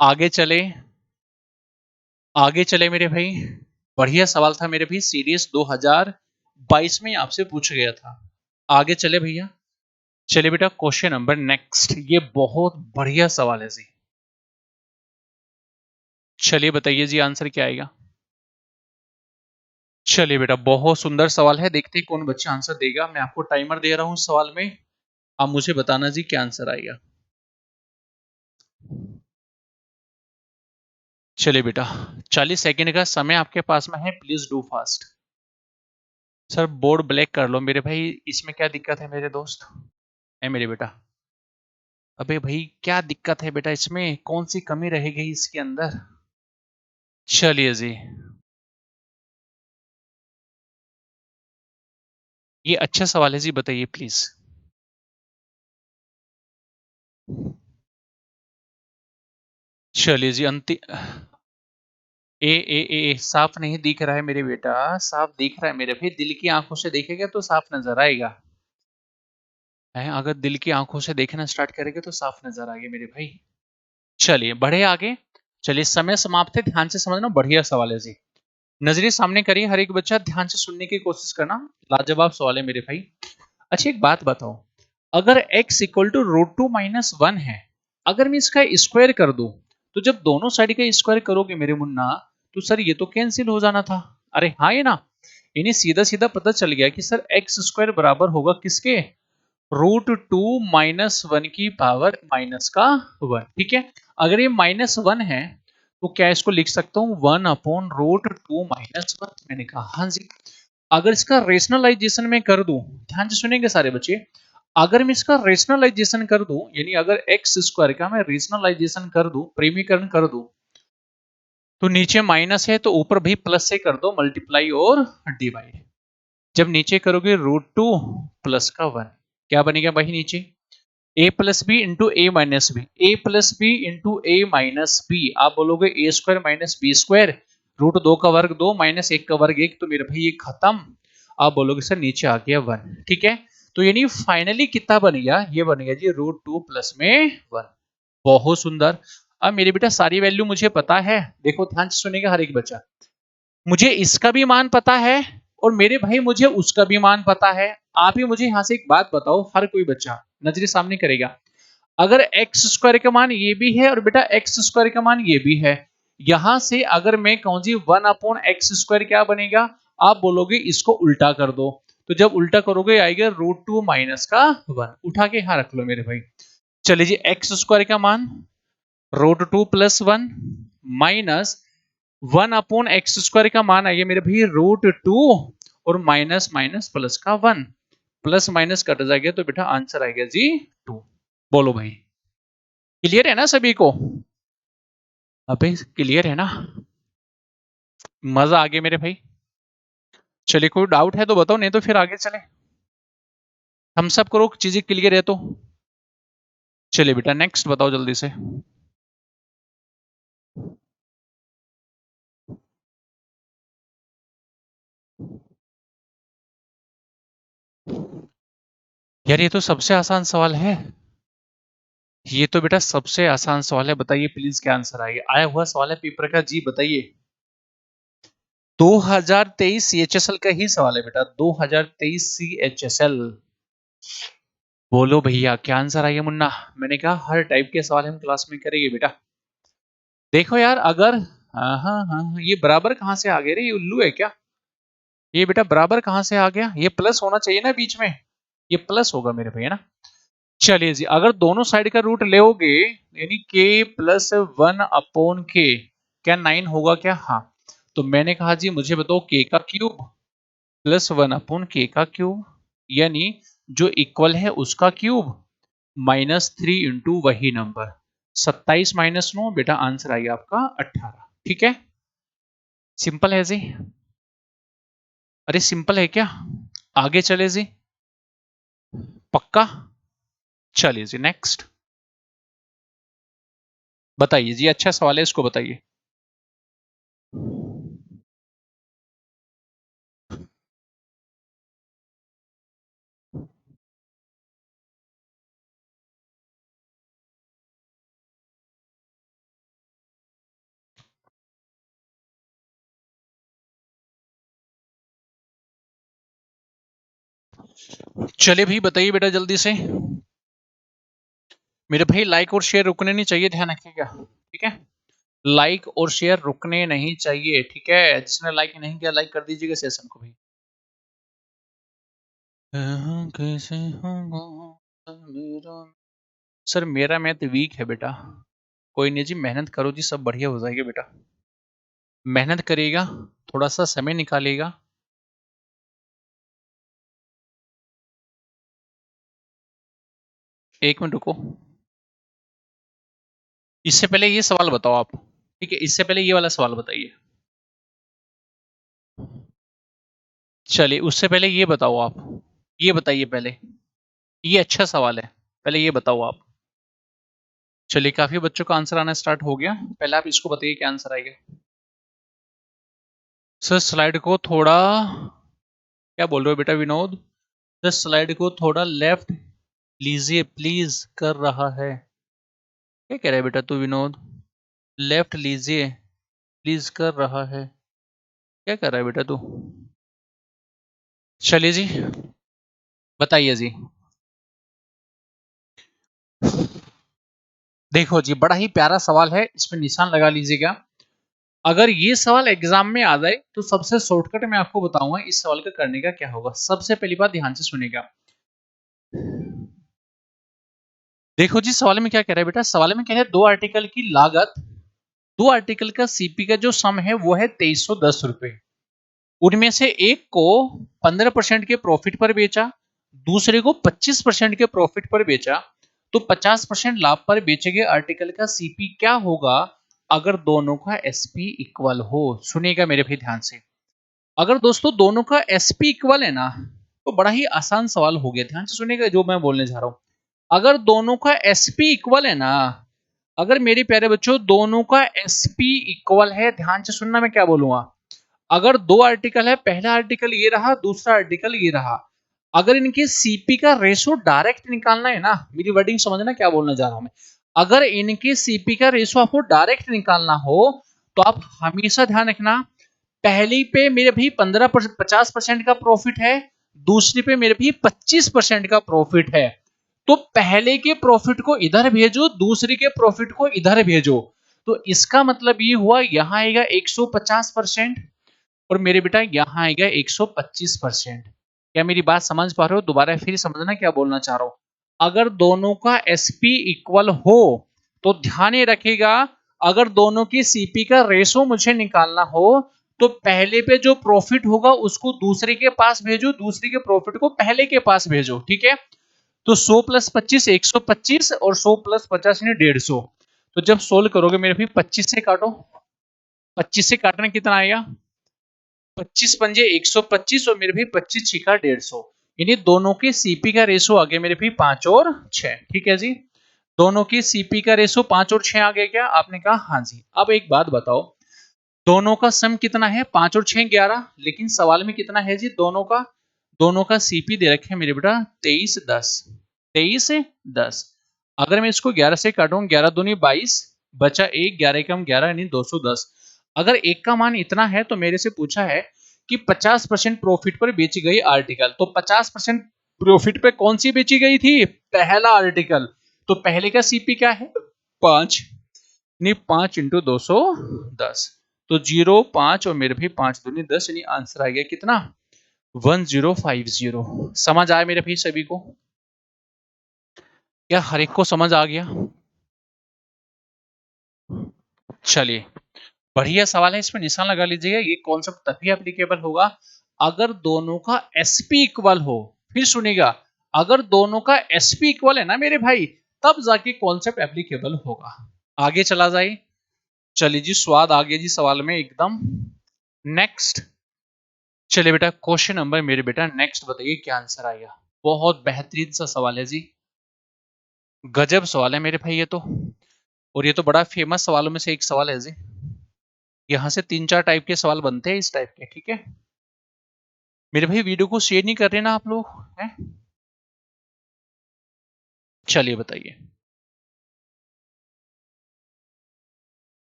आगे चले आगे चले मेरे भाई। बढ़िया सवाल था मेरे भाई, सीरीज 2022 में आपसे पूछा गया था। आगे चले भैया। चलिए बेटा क्वेश्चन नंबर नेक्स्ट, ये बहुत बढ़िया सवाल है जी। चलिए बताइए जी आंसर क्या आएगा। चलिए बेटा बहुत सुंदर सवाल है, देखते हैं कौन बच्चा आंसर देगा। मैं आपको टाइमर दे रहा हूं सवाल में, आप मुझे बताना जी क्या आंसर आएगा। चलिए बेटा 40 सेकंड का समय आपके पास में है, please do fast. Sir board black कर लो मेरे भाई, इसमें क्या दिक्कत है मेरे दोस्त है मेरे बेटा। अबे भाई क्या दिक्कत है बेटा, इसमें कौन सी कमी रहेगी इसके अंदर। चलिए जी, ये अच्छा सवाल है जी, बताइए प्लीज। चलिए जी अंतिम। ए साफ नहीं दिख रहा है मेरे बेटा, साफ दिख रहा है मेरे भाई, दिल की आंखों से देखेगा तो साफ नजर आएगा है। अगर दिल की आंखों से देखना स्टार्ट करेंगे तो साफ नजर आएगा मेरे भाई। चलिए बढ़े आगे। चलिए समय समाप्त है, ध्यान से समझना, बढ़िया सवाल है जी। नजरिए सामने करिए, हर एक बच्चा ध्यान से सुनने की कोशिश करना। लाजवाब सवाल है मेरे भाई। अच्छा एक बात बताओ, अगर x equal to root two minus one है, अगर मैं इसका स्क्वायर कर दूं तो जब दोनों साइड का स्क्वायर करोगे मेरे मुन्ना तो सर ये तो कैंसिल हो जाना था। अरे हाँ ये ना, इन्हें सीधा सीधा पता चल गया कि सर एक्स स्क्वायर बराबर होगा किसके, रूट टू माइनस वन की पावर माइनस का वन। ठीक है, अगर ये माइनस वन है तो क्या इसको लिख सकता हूँ one upon root two minus one. मैंने कहा हाँ जी। अगर इसका रेशनलाइजेशन में कर दूं, ध्यान से सुनेंगे सारे बच्चे, अगर मैं इसका रेशनलाइजेशन कर दूं यानी अगर एक्स स्क्वायर का मैं रेशनलाइजेशन कर दूं, प्रेमीकरण कर दूं, तो नीचे माइनस है तो ऊपर भी प्लस से कर दो मल्टीप्लाई और डिवाइड। जब नीचे करोगे रूट टू प्लस का वन, क्या बनेगा भाई नीचे A plus B into A minus B, A plus B into A minus B. आप बोलोगे A square minus B square, root दो का वर्ग दो माइनस एक का वर्ग एक, तो मेरे भाई ये खत्म। आप बोलोगे सर नीचे आ गया वन। ठीक है, तो यानी फाइनली कितना बन गया, ये बन गया जी रूट टू प्लस में वन। बहुत सुंदर। अब मेरे बेटा सारी वैल्यू मुझे पता है, देखो ध्यान से सुनेगा हर एक बच्चा, मुझे इसका भी मान पता है और मेरे भाई मुझे उसका भी मान पता है। आप ही मुझे यहां से एक बात बताओ, हर कोई बच्चा नजरे सामने करेगा, अगर एक्स स्क्वायर का मान ये भी है और बेटा एक्स स्क्वायर का मान ये भी है, यहां से अगर मैं कहूं जी वन अपॉन एक्स स्क्वायर क्या बनेगा, आप बोलोगे इसको उल्टा कर दो, तो जब उल्टा करोगे आएगा रूट टू माइनस का वन। उठा के यहां रख लो मेरे भाई। चलिए जी एक्स स्क्वायर का मान root two plus one minus one upon X square का मान आइए मेरे भाई रूट टू, और माइनस माइनस प्लस का 1, प्लस माइनस कट जाएगा तो बेटा आंसर आएगा जी 2। बोलो भाई, क्लियर है ना सभी को? अबे क्लियर है ना? मजा आ गया मेरे भाई। चलिए कोई डाउट है तो बताओ, नहीं तो फिर आगे चले। हम सब करो चीजें क्लियर है तो। चलिए बेटा नेक्स्ट बताओ जल्दी से। यार ये तो सबसे आसान सवाल है। ये तो बेटा सबसे आसान सवाल है, बताइए प्लीज क्या आंसर आएगा। आया हुआ सवाल है पेपर का जी, बताइए। 2023 CHSL का ही सवाल है बेटा, 2023 CHSL। बोलो भैया क्या आंसर आएगा मुन्ना? मैंने कहा हर टाइप के सवाल हम क्लास में करेंगे बेटा। देखो यार अगर हाँ हाँ हाँ ये बराबर कहाँ से आ गए रे, ये उल्लू है क्या? ये बेटा बराबर कहाँ से आ गया? ये प्लस होना चाहिए ना बीच में, ये प्लस होगा मेरे भैया ना। चलिए जी, अगर दोनों साइड का रूट लेओगे यानी k प्लस 1/k, क्या 9 होगा क्या? हाँ। तो मैंने कहा जी मुझे बताओ k का क्यूब प्लस 1/k का क्यूब, यानी जो इक्वल है उसका क्यूब -3 इंटू वही नंबर 27 माइनस 9, बेटा आंसर आएगा आपका 18। ठीक है, सिंपल है जी। अरे सिंपल है क्या? आगे चले जी, पक्का? चलिए जी नेक्स्ट बताइए जी, अच्छा सवाल है इसको बताइए। चलिए भाई बताइए बेटा जल्दी से। मेरे भाई लाइक और शेयर रुकने नहीं चाहिए, ध्यान रखिएगा। ठीक है, लाइक और शेयर रुकने नहीं चाहिए। ठीक है, जिसने लाइक नहीं किया लाइक कर दीजिएगा सेशन को भी। कैसे होगा मेरा, सर मेरा मैथ वीक है बेटा। कोई नहीं जी, मेहनत करो जी, सब बढ़िया हो जाएगा बेटा। मेहनत करेगा, थोड़ा सा समय निकालेगा। एक मिनट रुको, इससे पहले ये सवाल बताओ आप। ठीक है, इससे पहले ये वाला सवाल बताइए। चलिए उससे पहले ये बताओ आप, ये बताइए पहले। ये अच्छा सवाल है, पहले ये बताओ आप। चलिए काफी बच्चों का आंसर आना स्टार्ट हो गया, पहले आप इसको बताइए क्या आंसर आएगा। सर स्लाइड को थोड़ा, क्या बोल रहे हो बेटा विनोद? सर स्लाइड को थोड़ा लेफ्ट लीजिए प्लीज, कर रहा है। क्या कह रहा है बेटा तू विनोद? लेफ्ट लीजिए प्लीज कर रहा है, क्या कर रहा है बेटा तू? चलिए जी बताइए जी। देखो जी बड़ा ही प्यारा सवाल है, इस पर निशान लगा लीजिएगा। अगर ये सवाल एग्जाम में आ जाए तो सबसे शॉर्टकट मैं आपको बताऊंगा इस सवाल का करने का क्या होगा। सबसे पहली बात ध्यान से सुनिएगा। देखो जी सवाल में क्या कह रहा है बेटा, सवाल में कह रहा है दो आर्टिकल की लागत, दो आर्टिकल का सीपी का जो सम है वो है 2310 रुपए। उनमें से एक को 15% के प्रॉफिट पर बेचा, दूसरे को 25% के प्रॉफिट पर बेचा, तो 50% लाभ पर बेचे गए आर्टिकल का सीपी क्या होगा अगर दोनों का एसपी इक्वल हो? सुनिएगा मेरे भाई ध्यान से। अगर दोस्तों दोनों का एसपी इक्वल है ना, तो बड़ा ही आसान सवाल हो गया, ध्यान से सुनिएगा जो मैं बोलने जा रहा हूं। अगर दोनों का एसपी इक्वल है ना, अगर मेरे प्यारे बच्चों दोनों का एसपी इक्वल है, ध्यान से सुनना मैं क्या बोलूंगा। अगर दो आर्टिकल है, पहला आर्टिकल ये रहा, दूसरा आर्टिकल ये रहा, अगर इनके सीपी का रेशो डायरेक्ट निकालना है ना, मेरी वर्डिंग समझना क्या बोलना जा रहा हूं मैं। अगर इनके सीपी का रेशो आपको डायरेक्ट निकालना हो तो आप हमेशा ध्यान रखना, पहली पे मेरे भी 50% का प्रॉफिट है, दूसरी पे मेरे भी 25% का प्रॉफिट है, तो पहले के प्रॉफिट को इधर भेजो, दूसरे के प्रॉफिट को इधर भेजो। तो इसका मतलब ये हुआ यहां आएगा 150% और मेरे बेटा यहां आएगा 125%। क्या मेरी बात समझ पा रहे हो? दोबारा फिर समझना क्या बोलना चाह रहा हूं। अगर दोनों का एसपी इक्वल हो तो ध्यान रखिएगा, अगर दोनों की सीपी का रेशो मुझे निकालना हो तो पहले पे जो प्रॉफिट होगा उसको दूसरे के पास भेजो, दूसरे के प्रॉफिट को पहले के पास भेजो, ठीक है। तो 100 प्लस 25 125 और 100 प्लस 50 यानी 150। तो जब सोल्व करोगे मेरे भाई 25 से काटो, 25 से काटने कितना आएगा, 25 पंजे 125 और मेरे भाई 25 छिका 150, यानी दोनों के सीपी का रेशो आ गया मेरे भाई 5 और 6, ठीक है जी। दोनों की सीपी का रेशो 5 और 6 आ गया क्या, आपने कहा हाँ जी। अब एक बात बताओ, दोनों का सम कितना है, 5 और 6 11, लेकिन सवाल में कितना है जी, दोनों का सीपी दे रखे मेरे बेटा 23 10, 23 10। अगर मैं इसको 11 से काटूं, 11 दूनी 22, बचा 1, 11 कम 11 यानी 210। अगर एक का मान इतना है तो मेरे से पूछा है कि 50% प्रॉफिट पर बेची गई आर्टिकल, तो 50% प्रॉफिट पे कौन सी बेची गई थी, पहला आर्टिकल। तो पहले का सीपी क्या है 5, नहीं 5 इंटू 210, तो 0 5 और मेरे भी 5 दूनी 10, यानी आंसर आ गया कितना 1050। समझ आया मेरे भाई सभी को, क्या हर एक को समझ आ गया। चलिए बढ़िया सवाल है, इसमें निशान लगा लीजिएगा। ये कॉन्सेप्ट तभी एप्लीकेबल होगा अगर दोनों का एसपी इक्वल हो। फिर सुनिएगा, अगर दोनों का एसपी इक्वल है ना मेरे भाई, तब जाके कॉन्सेप्ट एप्लीकेबल होगा। आगे चला जाए, चलिए जी स्वाद आ गया जी सवाल में एकदम। नेक्स्ट, चलिए बेटा क्वेश्चन नंबर मेरे बेटा नेक्स्ट बताइए क्या आंसर आएगा। बहुत बेहतरीन सा सवाल है जी, गजब सवाल है मेरे भाई ये तो, और ये तो बड़ा फेमस सवालों में से एक सवाल है जी। यहाँ से 3-4 टाइप के सवाल बनते हैं इस टाइप के, ठीक है। मेरे भाई वीडियो को शेयर नहीं कर रहे ना आप लोग हैं, चलिए बताइए।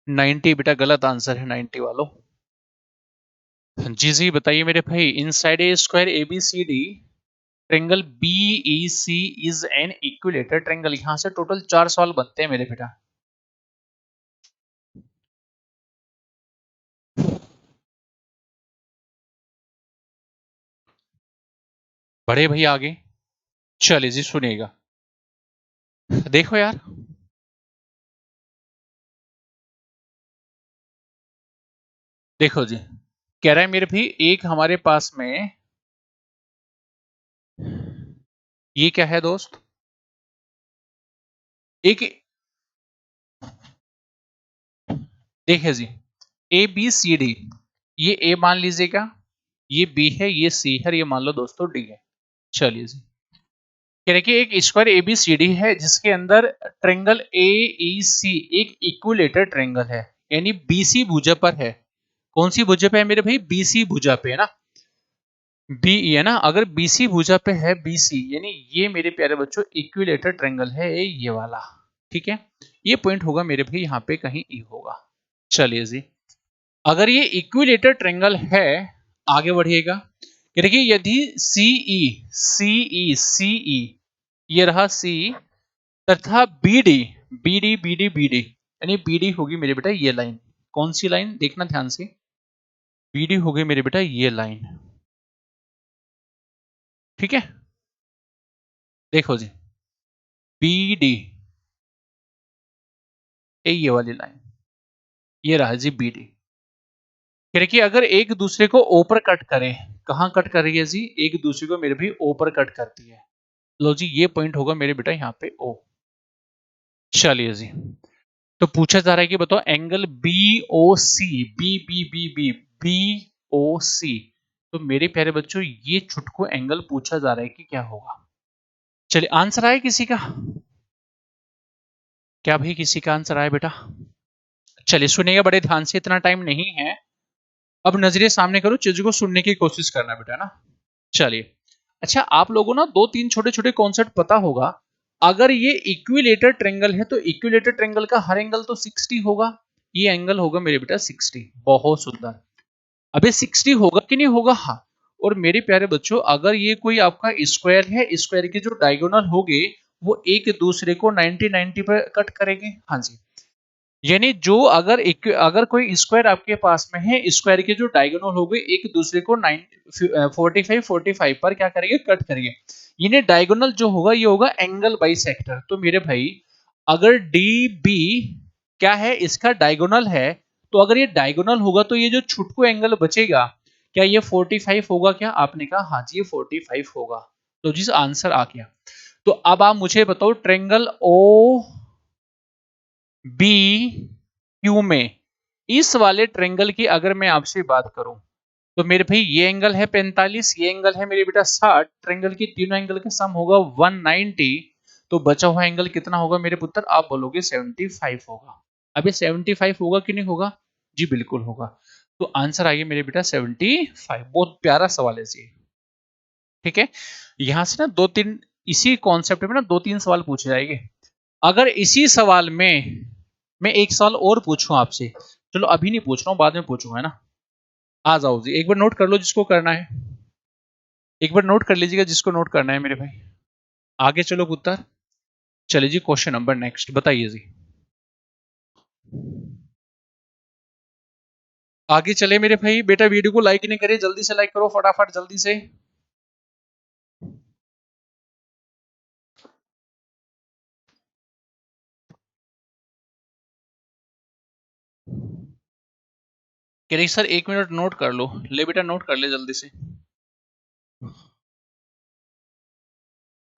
90 बेटा गलत आंसर है 90 वालों। जी जी बताइए मेरे भाई, inside a square A B C D triangle B E C is an equilateral triangle. यहां से टोटल 4 सवाल बनते हैं मेरे बेटा। बड़े भैया आगे, चलिए जी सुनिएगा। देखो यार, देखो जी, कह रहा है मेरे भी एक हमारे पास में, ये क्या है दोस्त, एक, देखिए जी, ए बी सी डी, ये ए मान लीजिएगा, ये बी है, ये सी है, ये मान लो दोस्तों डी है। चलिए जी, कह रहे कि एक square A B C D है जिसके अंदर ट्रेंगल ए ई सी एक इक्विलेटर ट्रेंगल है, यानी बीसी भुजा पर है। कौन सी भुजा पे है मेरे भाई, बीसी भुजा पे है ना, बी है ना, अगर बीसी भुजा पे है बीसी, यानी ये मेरे प्यारे बच्चों इक्विलेटर ट्रेंगल है ये वाला, ठीक है। ये पॉइंट होगा मेरे भाई यहाँ पे कहीं ई होगा। चलिए जी, अगर ये इक्विलेटर ट्रेंगल है, आगे बढ़िएगा, देखिए यदि सीई सीई सीई ये रहा सी, तथा बीडी बीडी बीडी बीडी, यानी बीडी होगी मेरे बेटा ये लाइन, कौन सी लाइन देखना ध्यान से, बीडी होगी मेरे बेटा ये लाइन, ठीक है। देखो जी, बीडी ये वाली लाइन, ये रहा जी बीडी। देखिए अगर एक दूसरे को ऊपर कट करे, कहां कट कर रही है जी, एक दूसरे को मेरे भी ऊपर कट करती है, लो जी ये पॉइंट होगा मेरे बेटा यहाँ पे ओ। चलिए जी, तो पूछा जा रहा है कि बताओ angle B O C, B B B B B O C, तो मेरे प्यारे बच्चों ये छुटको एंगल पूछा जा रहा है कि क्या होगा। चलिए आंसर आया किसी का, क्या भाई किसी का आंसर आया बेटा। चलिए सुनिएगा बड़े ध्यान से, इतना टाइम नहीं है, अब नजरे सामने करो, चीजों को सुनने की कोशिश करना बेटा ना। चलिए, अच्छा आप लोगों ना 2-3 छोटे छोटे कॉन्सेप्ट पता होगा, अगर ये इक्विलेटर ट्रेंगल है तो इक्विलेटर ट्रेंगल का हर एंगल तो 60 होगा, ये एंगल होगा मेरे बेटा 60, बहुत सुंदर। अबे 60 होगा कि नहीं होगा, हाँ। और मेरे प्यारे बच्चों अगर ये कोई आपका स्क्वायर है, स्क्वायर के जो डायगोनल होंगे वो एक दूसरे को 90 90 पर कट करेंगे, हाँ जी। यानी जो अगर अगर कोई स्क्वायर आपके पास में है, स्क्वायर के जो डायगोनल हो गए एक दूसरे को 45 45 पर क्या करेंगे, कट करेंगे। यानी डायगोनल जो होगा ये होगा एंगल बाइसेक्टर। तो मेरे भाई अगर डी बी क्या है, इसका डायगोनल है, तो अगर ये डायगोनल होगा तो ये जो छुटकू एंगल बचेगा, क्या ये 45 होगा? क्या आपने कहा हाँ जी ये 45 होगा। तो जिस आंसर आ गया। तो अब आप मुझे बताओ ट्रेंगल ओ बी क्यू में इस वाले ट्रेंगल की अगर मैं आपसे बात करूं, तो मेरे भाई ये एंगल है 45, ये एंगल है मेरे बेटा 60, ट्रेंगल की तीनों एंगल का सम होगा 190। तो बचा हुआ एंगल कितना होगा मेरे पुत्र? आप बोलोगे 75 होगा। अब ये 75 होगा कि नहीं होगा? जी बिल्कुल होगा। तो आंसर आइए मेरे बेटा 75। बहुत प्यारा सवाल है जी। ठीक है, यहां से ना दो तीन इसी कॉन्सेप्ट में ना दो तीन सवाल पूछे जाएंगे। अगर इसी सवाल में मैं एक सवाल और पूछूं आपसे, चलो अभी नहीं पूछ रहा हूं, बाद में पूछूंगा, है ना। आ जाओ जी, एक बार नोट कर लो जिसको करना है, एक बार नोट कर लीजिएगा जिसको नोट करना है मेरे भाई। आगे चलो पुत्र, चलिए जी क्वेश्चन नंबर नेक्स्ट बताइए जी। आगे चले मेरे भाई। बेटा वीडियो को लाइक नहीं करे, जल्दी से लाइक करो फटाफट जल्दी से। कह रही सर 1 मिनट नोट कर लो। ले बेटा नोट कर ले जल्दी से।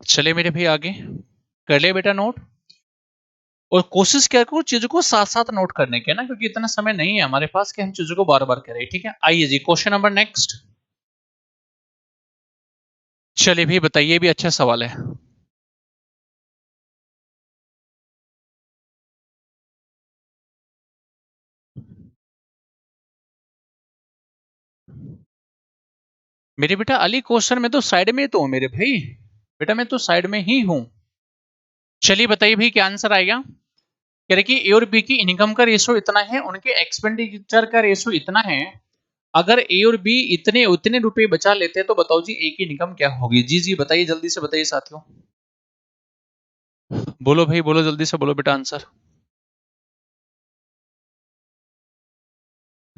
चले मेरे भाई आगे, कर ले बेटा नोट। और कोशिश क्या करो चीजों को साथ साथ नोट करने के ना, क्योंकि इतना समय नहीं है हमारे पास कि हम चीजों को बार बार करें। ठीक है, आइए जी क्वेश्चन नंबर नेक्स्ट। चलिए भाई बताइए, भी अच्छा सवाल है। मेरे बेटा अली क्वेश्चन में तो साइड में तो हूं मेरे भाई, बेटा मैं तो साइड में ही हूं। चलिए बताइए भाई क्या आंसर आएगा। कह रहे कि ए और बी की इनकम का रेशो इतना है, उनके एक्सपेंडिचर का रेशो इतना है। अगर ए और बी इतने उतने रुपए बचा लेते हैं तो बताओ जी ए की इनकम क्या होगी? जी जी बताइए जल्दी से बताइए साथियों। बोलो भाई बोलो जल्दी से बोलो बेटा आंसर।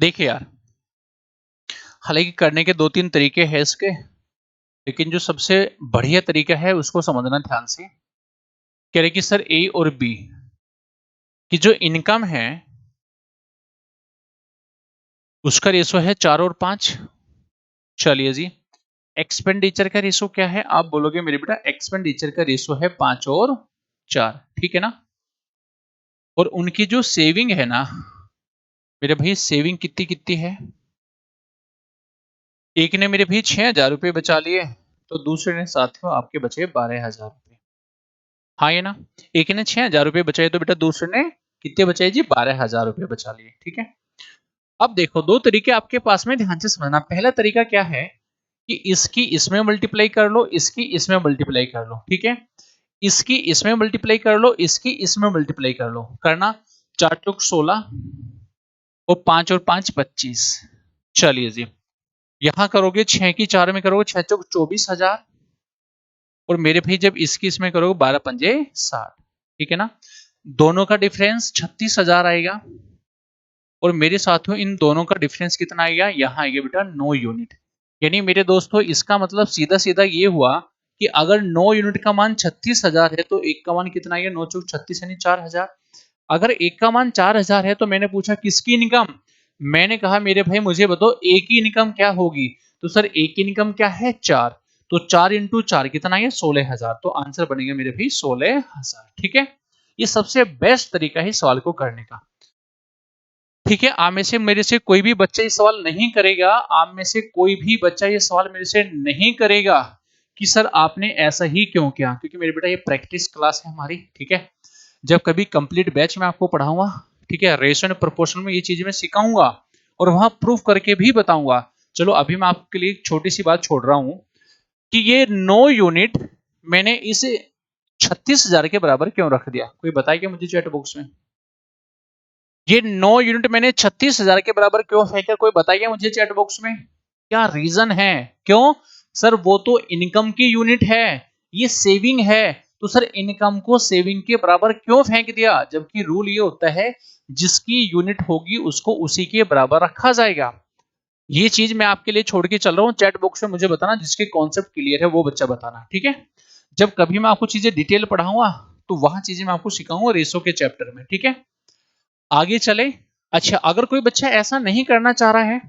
देखिए यार, हालांकि करने के दो तीन तरीके हैं इसके, लेकिन जो सबसे बढ़िया तरीका है उसको समझना ध्यान से। कह रहे कि सर ए और बी की जो इनकम है उसका रेशो है 4 और 5। चलिए जी, एक्सपेंडिचर का रेशो क्या है? आप बोलोगे मेरे बेटा एक्सपेंडिचर का रेशो है 5 और 4। ठीक है ना। और उनकी जो सेविंग है ना मेरे भाई, सेविंग कितनी कितनी है? एक ने मेरे भाई 6,000 रुपए बचा लिए, तो दूसरे ने साथियों आपके बचे 12,000 रुपए। हाँ ये ना, एक ने 6,000 रुपए बचाए तो बेटा दूसरे ने कितने बचाए जी? 12,000 रुपए बचा लिए। ठीक है, अब देखो दो तरीके आपके पास में, ध्यान से समझना। पहला तरीका क्या है कि इसकी इसमें मल्टीप्लाई कर लो, इसकी इसमें मल्टीप्लाई कर लो। ठीक है, इसकी इसमें मल्टीप्लाई कर लो, इसकी इसमें मल्टीप्लाई कर लो। करना 4 चौक 16 और 5 और 5 25। चलिए जी, यहां करोगे 6 की 4 में करोगे 6 चौक 24,000, और मेरे भाई जब इसकी इसमें करोगे 12 पंजे 60। ठीक है ना, दोनों का डिफरेंस 36,000 आएगा। और मेरे साथियों इन दोनों का डिफरेंस कितना आएगा? यहाँ आएगा बेटा 9 यूनिट। यानी मेरे दोस्तों इसका मतलब सीधा सीधा ये हुआ कि अगर 9 यूनिट का मान 36,000 है तो एक का मान कितना आएगा? 9 चौक 36 यानी 4,000। अगर एक का मान 4,000 है तो मैंने पूछा किसकी इनकम? मैंने कहा मेरे भाई मुझे बताओ ए की इनकम क्या होगी? तो सर ए की इनकम क्या है? 4। तो 4 × 4 कितना है? 16,000। तो आंसर बनेगा मेरे भाई 16,000। ठीक है, ये सबसे बेस्ट तरीका है सवाल को करने का। ठीक है, आप में से मेरे से कोई भी बच्चा ये सवाल नहीं करेगा, आप में से कोई भी बच्चा ये सवाल मेरे से नहीं करेगा कि सर आपने ऐसा ही क्यों किया, क्योंकि मेरे बेटा ये प्रैक्टिस क्लास है हमारी। ठीक है, जब कभी कंप्लीट बैच में आपको पढ़ाऊंगा, ठीक है, रेशो एंड प्रोपोर्शन में ये चीजें मैं सिखाऊंगा और वहां प्रूफ करके भी बताऊंगा। चलो अभी मैं आपके लिए एक छोटी सी बात छोड़ रहा हूं कि ये 9 यूनिट मैंने इस 36,000 के बराबर क्यों रख दिया? कोई बताएगा मुझे चैट बॉक्स में। ये 9 यूनिट मैंने 36,000 के बराबर क्यों फेंका? कोई बताइए मुझे चैट बॉक्स में। क्या रीजन है? क्यों? सर वो तो इनकम की यूनिट है, ये सेविंग है, तो सर इनकम को सेविंग के बराबर क्यों फेंक दिया? जबकि रूल ये होता है जिसकी यूनिट होगी उसको उसी के बराबर रखा जाएगा। ये चीज मैं आपके लिए छोड़ के चल रहा हूँ, चैट बॉक्स में मुझे बताना जिसके कॉन्सेप्ट क्लियर है वो बच्चा बताना। ठीक है, जब कभी मैं आपको चीजें डिटेल पढ़ाऊंगा तो वहां चीजें मैं आपको सिखाऊंगा रेशो के चैप्टर में, ठीक है। आगे चले। अच्छा, अगर कोई बच्चा ऐसा नहीं करना चाह रहा है,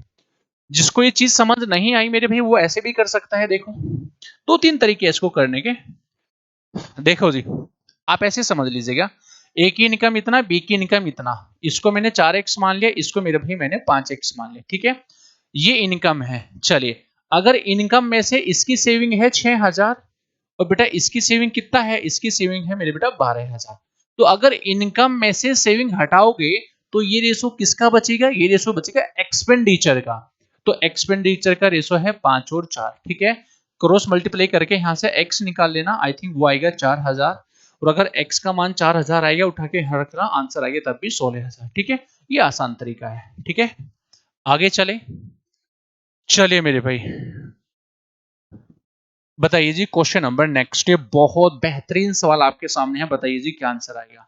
जिसको ये चीज समझ नहीं आई मेरे भाई, वो ऐसे भी कर सकता है। देखो, दो तीन तरीके इसको करने के। देखो जी, आप ऐसे समझ लीजिएगा, ए की इनकम इतना, बी की इनकम इतना, इसको मैंने 4x मान लिया, इसको मेरे भाई मैंने 5x मान लिया, ठीक है। ये इनकम है। चलिए, अगर इनकम में से इसकी सेविंग है 6000 और बेटा इसकी सेविंग कितना है, इसकी सेविंग है मेरे बेटा 12000। तो अगर इनकम में से सेविंग हटाओगे तो ये रेशो किसका बचेगा, ये रेशो बचेगा एक्सपेंडिचर का। तो एक्सपेंडिचर का रेशो है 5 और 4, ठीक है। क्रॉस मल्टीप्लाई करके यहां से x निकाल लेना, आई थिंक वो आएगा 4000। और अगर x का मान 4000 आएगा, उठा के रखना, आंसर आएगा तब भी 16000, ठीक है। ये आसान तरीका है, ठीक है। आगे चले। चलिए मेरे भाई, बताइए जी, क्वेश्चन नंबर नेक्स्ट, ये बहुत बेहतरीन सवाल आपके सामने है, बताइए जी क्या आंसर आएगा।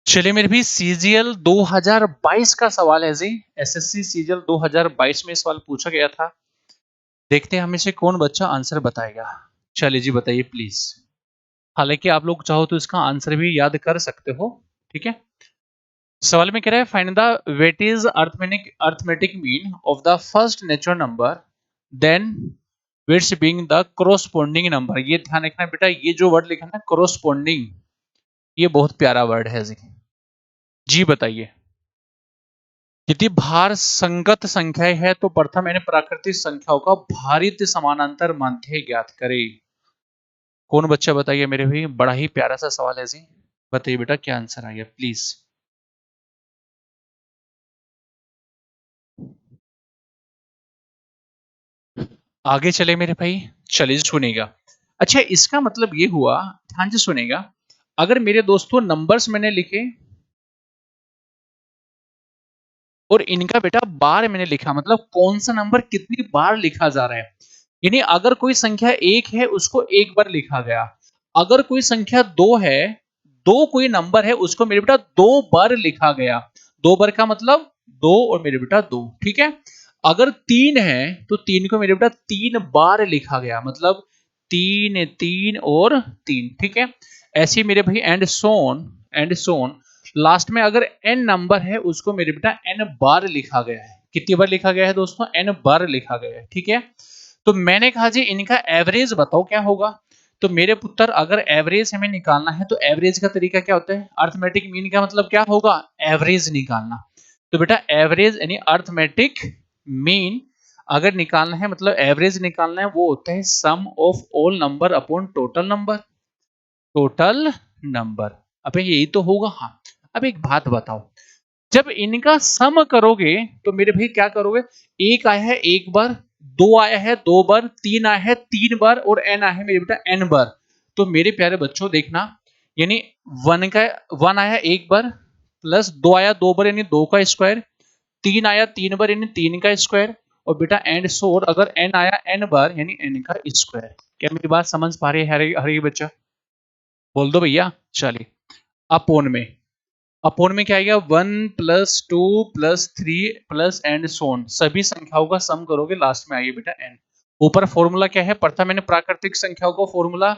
चलिए मेरे भी, सीजीएल 2022 का सवाल है जी। एसएससी सीजीएल 2022 में सवाल पूछा गया था। देखते हैं हमें से कौन बच्चा आंसर बताएगा। चलिए जी, बताइए प्लीज। हालांकि आप लोग चाहो तो इसका आंसर भी याद कर सकते हो, ठीक है। सवाल में कह रहा है, find the weightage arithmetic mean of the first natural number then weights being the corresponding number. ये ध्यान रखना बेटा, ये जो वर्ड लिखा है ना कोरोस्पोंडिंग, ये बहुत प्यारा वर्ड है जी। जी बताइए। यदि भार संगत संख्याएं है तो प्रथम यानी प्राकृतिक संख्याओं का भारित समानांतर माध्य ज्ञात करे। कौन बच्चा बताइए मेरे भी, बड़ा ही प्यारा सा सवाल है जी। बताइए बेटा क्या आंसर आएगा प्लीज। आगे चले मेरे भाई, चलिए सुनेगा। अच्छा, इसका मतलब ये हुआ, ध्यान से सुनेगा, अगर मेरे दोस्तों नंबर्स मैंने लिखे और इनका बेटा बार मैंने लिखा, मतलब कौन सा नंबर कितनी बार लिखा जा रहा है। यानी अगर कोई संख्या एक है उसको एक बार लिखा गया, अगर कोई संख्या दो है, दो कोई नंबर है उसको मेरे बेटा दो बार लिखा गया। दो बार का मतलब दो और मेरे बेटा दो, ठीक है। अगर तीन है तो तीन को मेरे बेटा तीन बार लिखा गया, मतलब तीन, तीन और तीन, ठीक है। ऐसे ही मेरे भाई एंड सोन लास्ट में अगर n नंबर है उसको मेरे बेटा n बार लिखा गया है। कितनी बार लिखा गया है दोस्तों, n बार लिखा गया है, ठीक है। तो मैंने कहा जी इनका एवरेज बताओ क्या होगा। तो मेरे पुत्र, अगर एवरेज हमें निकालना है तो एवरेज का तरीका क्या होता है, अर्थमेटिक मीन का मतलब क्या होगा, एवरेज निकालना। तो बेटा एवरेज यानी अर्थमेटिक मीन अगर निकालना है, मतलब एवरेज निकालना है, वो होता है sum of all number upon total number. Total number, अबे यही तो होगा। हाँ, अब एक बात बताओ, जब इनका सम करोगे तो मेरे भाई क्या करोगे, एक आया है एक बार, दो आया है दो बार, तीन आया है तीन बार और एन आया है मेरे बेटा एन बार। तो मेरे प्यारे बच्चों देखना, यानी वन का वन आया एक बार, प्लस दो आया दो बार यानी दो का स्क्वायर, तीन आया तीन बार यानी तीन का स्क्वायर, और बेटा एंड सोर अगर एन आया एन बार यानी एन का स्क्वायर। क्या मेरी बात समझ पा रहे हैं हर एक बच्चा, बोल दो भैया। चलिए, अपोन में, अपोन में क्या आएगा, one plus two plus three plus and so on, सभी संख्याओं का सम करोगे लास्ट में आइए बेटा एन। ऊपर फॉर्मूला क्या है, प्रथम मैंने प्राकृतिक संख्याओं को formula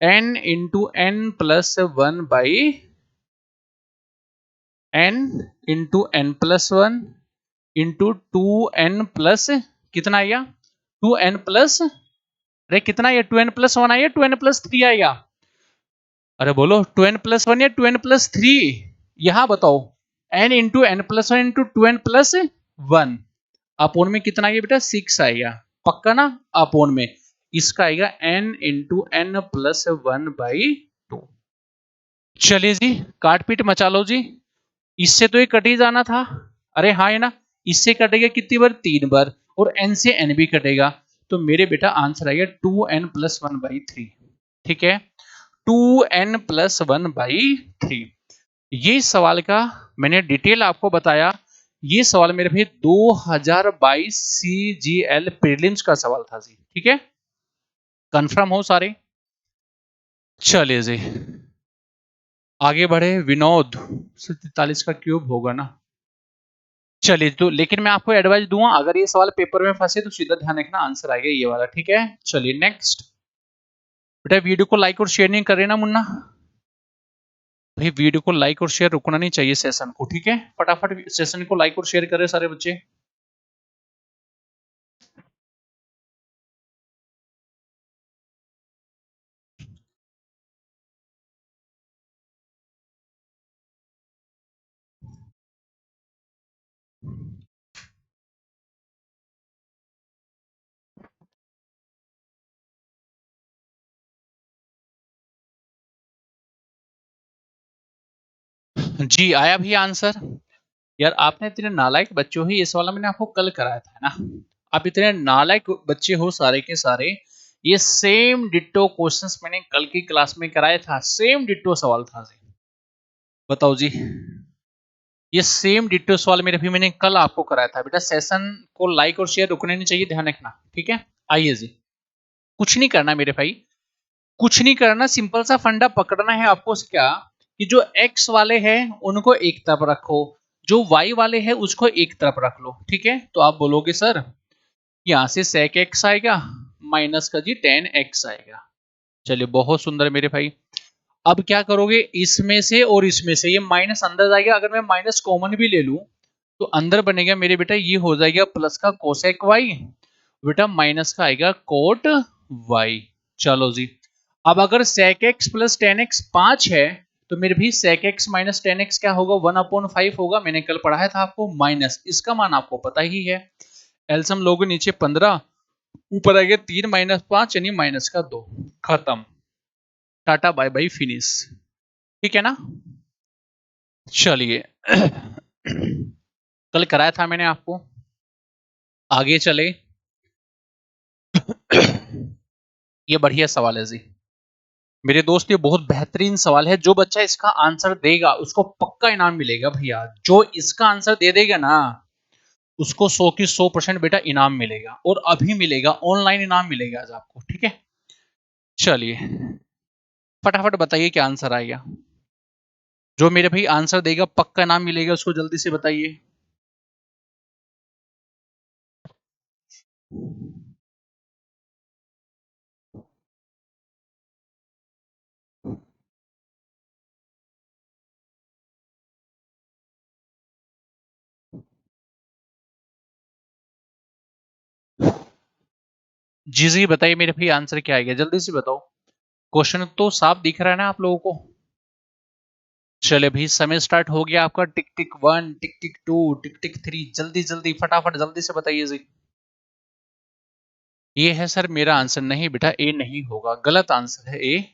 N into N plus one by N into N plus one into two N plus, कितना आएगा, टू एन प्लस, अरे कितना आया, टू एन प्लस वन आया, टू एन प्लस थ्री आएगा। अरे बोलो, टू एन प्लस वन या टू एन प्लस थ्री, यहां बताओ। N into N plus one into two N plus one, upon में कितना आएगा बेटा, सिक्स आएगा, पक्का ना। अपोन में इसका आएगा N into N plus one by two. चलिए जी, काट पीट मचा लो जी। इससे तो ये कट ही जाना था, अरे हाँ है ना। इससे कटेगा कितनी बार, तीन बार, और एन से एन भी कटेगा। तो मेरे बेटा आंसर आएगा two N plus one by three, ठीक है। Two N plus one by three. ये सवाल का मैंने डिटेल आपको बताया। ये सवाल मेरे भाई 2022 सीजीएल प्रीलिम्स का सवाल था जी, ठीक है। कंफर्म हो सारे। चलिए जी, आगे बढ़े, विनोद 43 का क्यूब होगा ना। चलिए, तो लेकिन मैं आपको एडवाइस दूंगा, अगर ये सवाल पेपर में फंसे तो सीधा ध्यान रखना आंसर आएगा ये वाला, ठीक है। चलिए नेक्स्ट। बेटा वीडियो को लाइक और शेयर नहीं कर रहे ना मुन्ना भाई, वीडियो को लाइक और शेयर रुकना नहीं चाहिए सेशन को, ठीक है। फटाफट सेशन को लाइक और शेयर करें सारे बच्चे। जी आया भी आंसर। यार आपने इतने नालायक बच्चे हो, ये सवाल मैंने आपको कल कराया था ना। आप इतने नालायक बच्चे हो सारे के सारे, ये सेम डिट्टो क्वेश्चंस मैंने कल की क्लास में कराया था, सेम डिट्टो सवाल था जी। बताओ जी, ये सेम डिट्टो सवाल मेरे भी मैंने कल आपको कराया था। बेटा सेशन को लाइक और शेयर रुकने नहीं चाहिए, ध्यान रखना, ठीक है। आइए जी, कुछ नहीं करना मेरे भाई, कुछ नहीं करना, सिंपल सा फंडा पकड़ना है आपको। क्या कि जो x वाले हैं उनको एक तरफ रखो, जो y वाले हैं उसको एक तरफ रख लो, ठीक है। तो आप बोलोगे सर यहां से sec x आएगा, माइनस का जी tan x आएगा। चलिए बहुत सुंदर मेरे भाई। अब क्या करोगे, इसमें से और इसमें से ये माइनस अंदर जाएगा, अगर मैं माइनस कॉमन भी ले लूं तो अंदर बनेगा मेरे बेटा, ये हो जाएगा प्लस का कोसेक वाई, बेटा माइनस का आएगा कोट वाई। चलो जी, अब अगर sec x plus ten x 5 है तो मेरे भी sec x minus ten x क्या होगा, 1/5 होगा। मैंने कल पढ़ाया था आपको, माइनस इसका मान आपको पता ही है। एल्सम लोगे नीचे 15, ऊपर आ गया 3 माइनस 5 यानी माइनस का 2। खत्म, टाटा बाय बाय फिनिश, ठीक है ना। चलिए कल कराया था मैंने आपको, आगे चले। ये बढ़िया सवाल है जी मेरे दोस्त, ये बहुत बेहतरीन सवाल है। जो बच्चा इसका आंसर देगा उसको पक्का इनाम मिलेगा भैया, जो इसका आंसर दे देगा ना उसको 100 की 100% बेटा इनाम मिलेगा, और अभी मिलेगा, ऑनलाइन इनाम मिलेगा आज आपको, ठीक है। चलिए फटाफट बताइए क्या आंसर आएगा, जो मेरे भाई आंसर देगा पक्का इनाम मिलेगा उसको जल्दी से बताइए। जी जी बताइए मेरे भाई आंसर क्या आएगा, जल्दी से बताओ। क्वेश्चन तो साफ दिख रहा है ना आप लोगों को। चले भाई समय स्टार्ट हो गया आपका, टिक टिक 1, टिक टिक 2, टिक टिक 3, जल्दी जल्दी फटाफट जल्दी से बताइए जी। ये है सर मेरा आंसर, नहीं बेटा ए नहीं होगा, गलत आंसर है ए।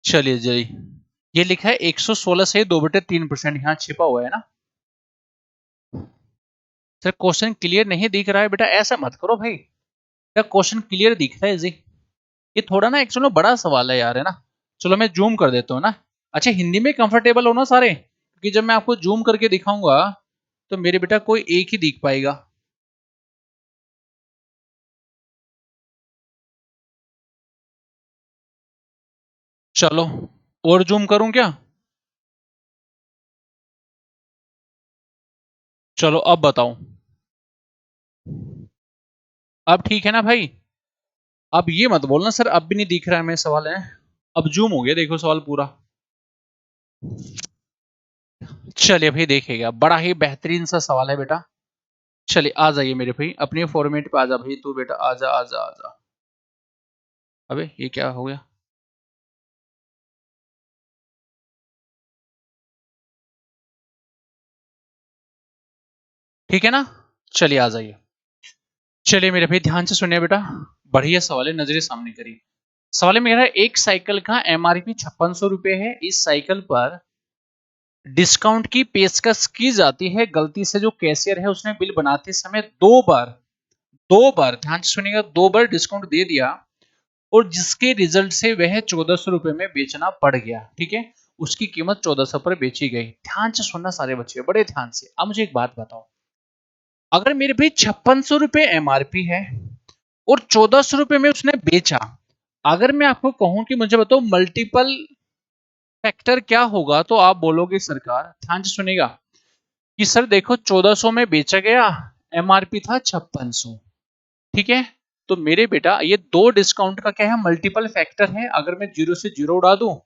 चलिए जी, ये लिखा है 116 से 2/3% यहाँ छिपा हुआ है ना। सर क्वेश्चन क्लियर नहीं दिख रहा है बेटा, ऐसा मत करो भाई, क्या क्वेश्चन क्लियर दिख रहा है जी। ये थोड़ा ना एक्चुअली बड़ा सवाल है यार, है ना। चलो मैं जूम कर देता हूँ ना। अच्छा हिंदी में कंफर्टेबल हो ना सारे, क्योंकि जब मैं आपको जूम करके दिखाऊंगा तो मेरे बेटा कोई एक ही दिख पाएगा। चलो और जूम करूं क्या। चलो अब बताओ, अब ठीक है ना भाई। अब ये मत बोलना सर अब भी नहीं दिख रहा है, मैं सवाल है। अब जूम हो गया, देखो सवाल पूरा। चलिए भाई देखिएगा, बड़ा ही बेहतरीन सा सवाल है बेटा। चलिए आ जाइए मेरे भाई, अपने फॉर्मेट पे आ जा भाई, तू बेटा आजा आजा आजा। अबे ये क्या हो गया। ठीक है ना। चलिए आ जाइए। चलिए मेरे भाई ध्यान से सुनिए बेटा, बढ़िया सवाल है, नजरे सामने करिए। सवाल है मेरा, एक साइकिल का एमआरपी 5600 रुपए है, इस साइकिल पर डिस्काउंट की पेशकश की जाती है, गलती से जो कैशियर है उसने बिल बनाते समय दो बार ध्यान से सुनिएगा, 2 बार डिस्काउंट दे दिया, और जिसके रिजल्ट से वह 1400 रुपए में बेचना पड़ गया, ठीक है। उसकी कीमत 1400 पर बेची गई। ध्यान से सुनना सारे बच्चे, बड़े ध्यान से। अब मुझे एक बात बताओ, अगर मेरे भाई 5600 रुपए एमआरपी है और 1400 रुपए में उसने बेचा, अगर मैं आपको कहूं कि मुझे बताओ मल्टीपल फैक्टर क्या होगा, तो आप बोलोगे सरकार, ध्यान से सुनेगा, कि सर देखो 1400 में बेचा गया, एमआरपी था 5600, ठीक है। तो मेरे बेटा ये दो डिस्काउंट का क्या है, मल्टीपल फैक्टर है। अगर मैं जीरो से जीरो उड़ा दूं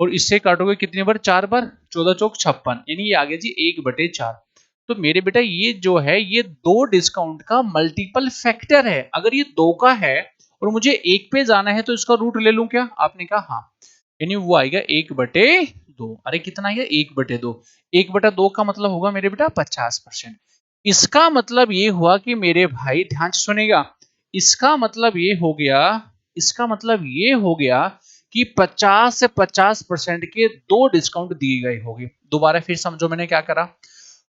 और इससे काटोगे कितनी बार, 4 बार, 14 चौक 56, यानी ये आ गया जी 1/4। तो मेरे बेटा ये जो है ये दो डिस्काउंट का मल्टीपल फैक्टर है। अगर ये दो का है और मुझे एक पे जाना है तो इसका रूट ले लूं क्या, आपने कहा हाँ, यानी वो आएगा 1/2। अरे कितना आएगा, 1/2। 1/2 का मतलब होगा मेरे बेटा 50%। इसका मतलब ये हुआ कि मेरे भाई ध्यान से सुनेगा, इसका मतलब ये हो गया, इसका मतलब ये हो गया कि 50 से 50% के दो डिस्काउंट दिए गए होंगे। दोबारा फिर समझो मैंने क्या करा,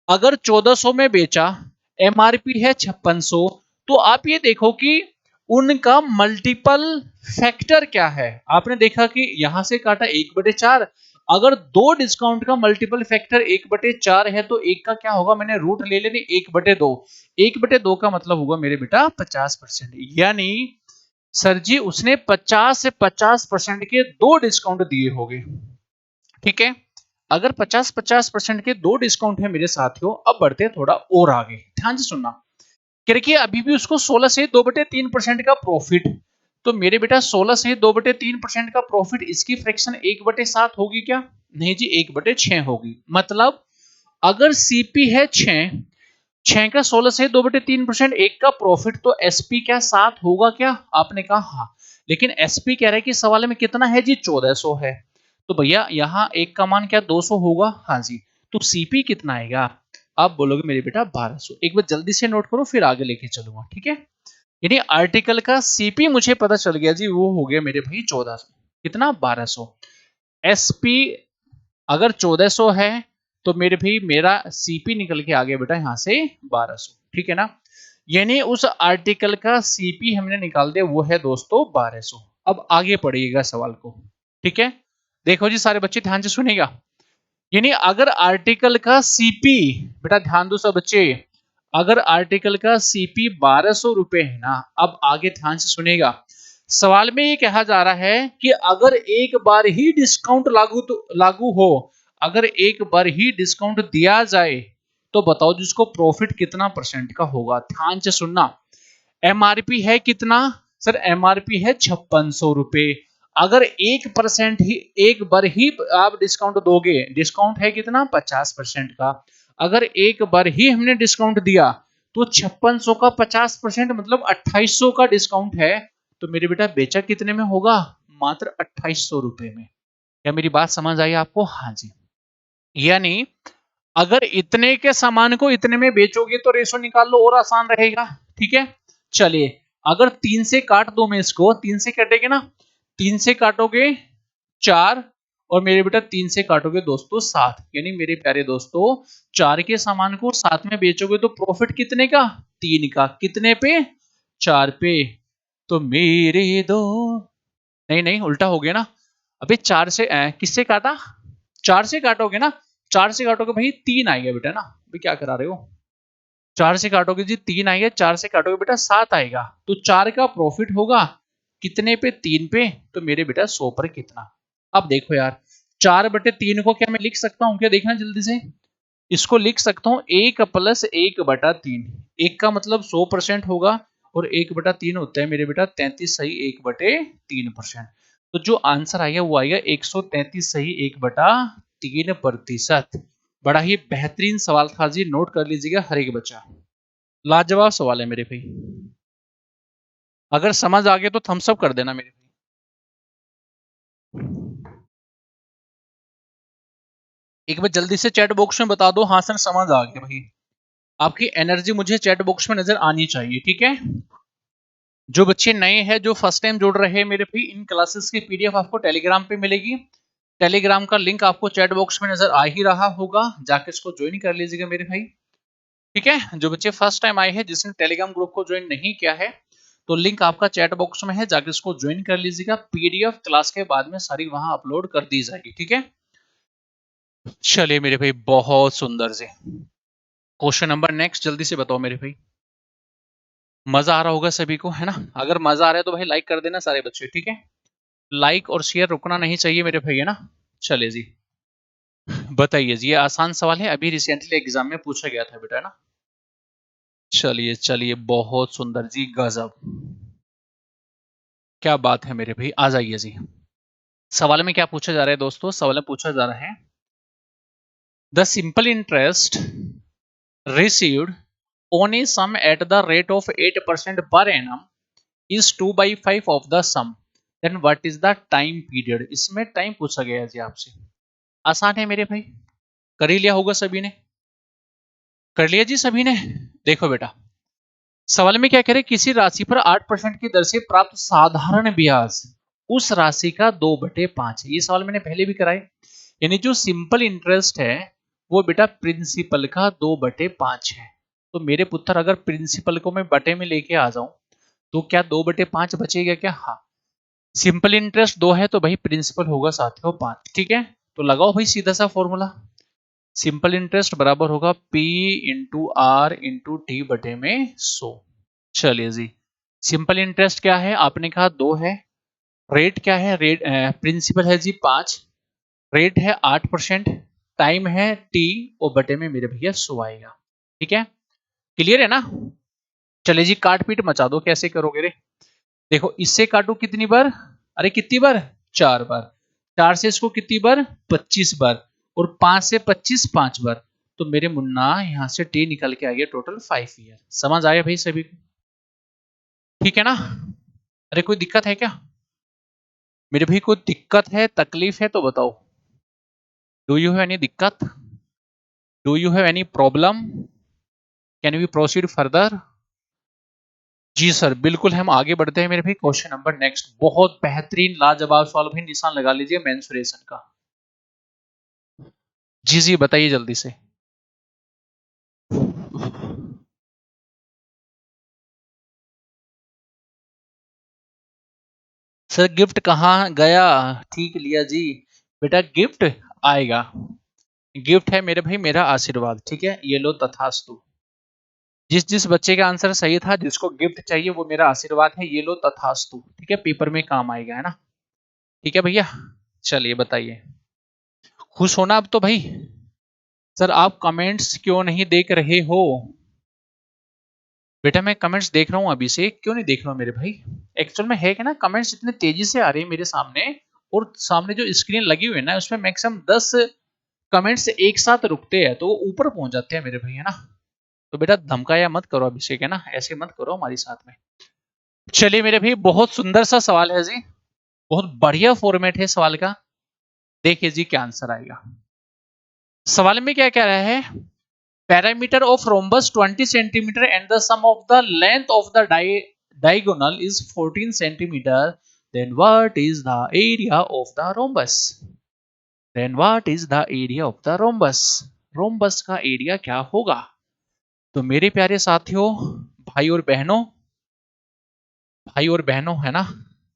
अगर 1400 में बेचा, एमआरपी है 5600, तो आप ये देखो कि उनका मल्टीपल फैक्टर क्या है। आपने देखा कि यहां से काटा 1/4, अगर दो डिस्काउंट का मल्टीपल फैक्टर 1/4 है तो एक का क्या होगा, मैंने रूट ले लेनी 1/2। 1/2 का मतलब होगा मेरे बेटा 50%, यानी सर जी उसने 50 से 50% के दो डिस्काउंट दिए होंगे, ठीक है। अगर 50-50% के दो डिस्काउंट है मेरे साथियों, अब बढ़ते हैं थोड़ा और आगे, ध्यान से सुनना। क्योंकि अभी भी उसको 16 से 2/3% का प्रॉफिट, तो मेरे बेटा 16 से 2/3% का प्रॉफिट, इसकी फ्रैक्शन 1/7 होगी क्या, नहीं जी 1/6 होगी। मतलब अगर सीपी है 6, 6 का 16 से 2/3% एक का प्रॉफिट, तो एसपी क्या 7 होगा क्या, आपने कहा हाँ। लेकिन एसपी कह रहा है कि सवाल में कितना है जी, 1400 है। तो भैया यहाँ एक का मान क्या 200 होगा, हाँ जी। तो सीपी कितना आएगा, आप बोलोगे मेरे बेटा 1200। एक बार जल्दी से नोट करो फिर आगे लेके चलूंगा, ठीक है। यानी आर्टिकल का सीपी मुझे पता चल गया जी, वो हो गया मेरे भाई 1400, कितना 1200। एसपी अगर 1400 है तो मेरे भी मेरा सीपी निकल के आ गया बेटा यहाँ से 1200, ठीक है ना। यानी उस आर्टिकल का सीपी हमने निकाल दिया, वो है दोस्तों 1200। अब आगे पढ़िएगा सवाल को, ठीक है। देखो जी सारे बच्चे ध्यान से सुनेगा, यानी अगर आर्टिकल का सीपी, बेटा ध्यान दो सब बच्चे, अगर आर्टिकल का सीपी 1200 रुपए है ना, अब आगे ध्यान से सुनेगा। सवाल में ये कहा जा रहा है कि अगर एक बार ही डिस्काउंट लागू हो, अगर एक बार ही डिस्काउंट दिया जाए, तो बताओ जिसको प्रॉफिट कितना परसेंट का होगा। ध्यान से सुनना, एमआरपी है कितना, सर एमआरपी है 5600 रुपए। अगर 1% ही, एक बार ही आप डिस्काउंट दोगे, डिस्काउंट है कितना 50% का, अगर एक बार ही हमने डिस्काउंट दिया तो 5600 का 50% मतलब 2800 का डिस्काउंट है। तो मेरे बेटा बेचा कितने में होगा, मात्र 2800 रुपए में। क्या मेरी बात समझ आई आपको, हाँ जी। यानी अगर इतने के सामान को इतने में बेचोगे तो रेशो निकाल लो और आसान रहेगा, ठीक है। चलिए अगर 3 से काट दो मैं इसको, 3 से कटेगा ना, 3 से काटोगे 4, और मेरे बेटा 3 से काटोगे दोस्तों 7, यानी मेरे प्यारे दोस्तों 4 के सामान को 7 में बेचोगे तो प्रॉफिट कितने का, 3 का, कितने पे, 4 पे। तो मेरे दो, नहीं नहीं उल्टा हो गया ना, अबे 4 से किससे काटा, 4 से काटोगे ना, 4 से काटोगे भाई 3 आएगा बेटा ना, अभी क्या करा रहे हो, 4 से काटोगे जी 3 आएगा, 4 से काटोगे बेटा 7 आएगा। तो 4 का प्रॉफिट होगा कितने पे, 3 पे, तो मेरे बेटा 100 पर कितना। अब देखो यार 4/3 को क्या मैं लिख सकता हूँ क्या, देखना जल्दी से, इसको लिख सकता हूँ 1 + 1/3। 1 का मतलब 100% होगा और 1/3 होता है मेरे बेटा 33 सही 1/3%। तो जो आंसर आएगा वो आएगा 133 सही 1/3%। बड़ा ही बेहतरीन सवाल था जी, नोट कर लीजिएगा हर एक बच्चा, लाजवाब सवाल है मेरे भाई। अगर समझ आ गया तो थम्स अप कर देना मेरे भाई। एक बार जल्दी से चैट बॉक्स में बता दो, हाँ सर समझ आ गया भाई। आपकी एनर्जी मुझे चैट बॉक्स में नजर आनी चाहिए, ठीक है। जो बच्चे नए हैं, जो फर्स्ट टाइम जुड़ रहे हैं मेरे भाई, इन क्लासेस की पीडीएफ आपको टेलीग्राम पे मिलेगी। टेलीग्राम का लिंक आपको चैट बॉक्स में नजर आ ही रहा होगा, जाके इसको ज्वाइन कर लीजिएगा मेरे भाई, ठीक है। जो बच्चे फर्स्ट टाइम आए हैं, जिसने टेलीग्राम ग्रुप को ज्वाइन नहीं किया है, तो लिंक आपका चैट बॉक्स में है, जाके इसको ज्वाइन कर लीजिएगा। पीडीएफ क्लास के बाद में सारी वहां अपलोड कर दी जाएगी, ठीक है। चलिए मेरे भाई बहुत सुंदर से क्वेश्चन नंबर नेक्स्ट, जल्दी से बताओ मेरे भाई। मजा आ रहा होगा सभी को, है ना। अगर मजा आ रहा है तो भाई लाइक कर देना सारे बच्चे, ठीक है। लाइक और शेयर रुकना नहीं चाहिए मेरे भाई, है ना। चलिए जी, बताइए जी, ये आसान सवाल है, अभी रिसेंटली एग्जाम में पूछा गया था बेटा ना। चलिए चलिए, बहुत सुंदर जी, गजब, क्या बात है मेरे भाई, आ जाइए जी। सवाल में क्या पूछा जा रहा है दोस्तों? सवाल में पूछा जा रहा है the simple interest received on a sum at the rate of 8% per annum is 2 by 5 of the sum, then what is the time period? इसमें टाइम पूछा गया है जी आपसे। आसान है मेरे भाई, कर ही लिया होगा सभी ने, कर लिया जी सभी ने। देखो बेटा, सवाल में क्या करे, किसी राशि पर 8% की दर से प्राप्त साधारण ब्याज उस राशि का 2/5 है। ये सवाल मैंने पहले भी कराए, यानी जो सिंपल इंटरेस्ट है वो बेटा प्रिंसिपल का 2/5 है। तो मेरे पुत्र, अगर प्रिंसिपल को मैं बटे में लेके आ जाऊं तो क्या 2/5 बचेगा क्या? हाँ, सिंपल इंटरेस्ट 2 है तो भाई प्रिंसिपल होगा साथियों 5। ठीक है, तो लगाओ भाई सीधा सा फॉर्मूला, सिंपल इंटरेस्ट बराबर होगा P into R into T बटे में 100। चलिए जी, सिंपल इंटरेस्ट क्या है आपने कहा? 2 है। रेट क्या है? रेट प्रिंसिपल है जी 5, रेट है 8%, टाइम है टी, और बटे में मेरे भैया 100 आएगा। ठीक है, क्लियर है ना? चलिए जी, काट पीट मचा दो, कैसे करोगे रे? देखो, इससे काटो कितनी बार? अरे कितनी बार? 4 बार। 4 से इसको कितनी बार? 25 बार। और 5 से 25 5 बार। तो मेरे मुन्ना यहां से टी निकल के आ गया टोटल 5 ईयर। समझ आया भाई सभी को? ठीक है ना? अरे कोई दिक्कत है क्या मेरे भाई? कोई दिक्कत है, तकलीफ है तो बताओ। डू यू हैव एनी दिक्कत? Do you have any problem? Can we proceed further? जी सर, बिल्कुल हम आगे बढ़ते हैं मेरे भाई। क्वेश्चन नंबर नेक्स्ट, बहुत बेहतरीन लाजवाब सवाल भाई, निशान लगा लीजिए मेंसुरेशन का। जी जी, बताइए जल्दी से। सर गिफ्ट कहाँ गया? ठीक लिया जी बेटा, गिफ्ट आएगा। गिफ्ट है मेरे भाई मेरा आशीर्वाद। ठीक है, ये लो तथास्तु। जिस जिस बच्चे का आंसर सही था, जिसको गिफ्ट चाहिए, वो मेरा आशीर्वाद है, ये लो तथास्तु। ठीक है, पेपर में काम आएगा, है ना? ठीक है भैया, चलिए बताइए। खुश होना अब तो भाई। सर आप कमेंट्स क्यों नहीं देख रहे हो? बेटा मैं कमेंट्स देख रहा हूँ अभी से, क्यों नहीं देख रहा हूँ मेरे भाई? एक्चुअल में है कि ना, कमेंट्स इतने तेजी से आ रहे हैं मेरे सामने, और सामने जो स्क्रीन लगी हुई है ना, उसमें मैक्सिमम 10 कमेंट्स एक साथ रुकते हैं, तो वो ऊपर पहुंच जाते हैं मेरे भाई, है ना? तो बेटा धमकाया मत करो अभिषेक, है ना? ऐसे मत करो हमारे साथ में। चलिए मेरे भाई, बहुत सुंदर सा सवाल है जी, बहुत बढ़िया फॉर्मेट है सवाल का। देखिए जी क्या आंसर आएगा। सवाल में क्या कह रहा है? Perimeter of rhombus 20 centimeter and the sum of the length of the diagonal is 14 centimeter. Then what is the area of the rhombus? Then what is the area of the rhombus? Rhombus का area क्या होगा? तो मेरे प्यारे साथियों, भाई और बहनों, भाई और बहनों, है ना?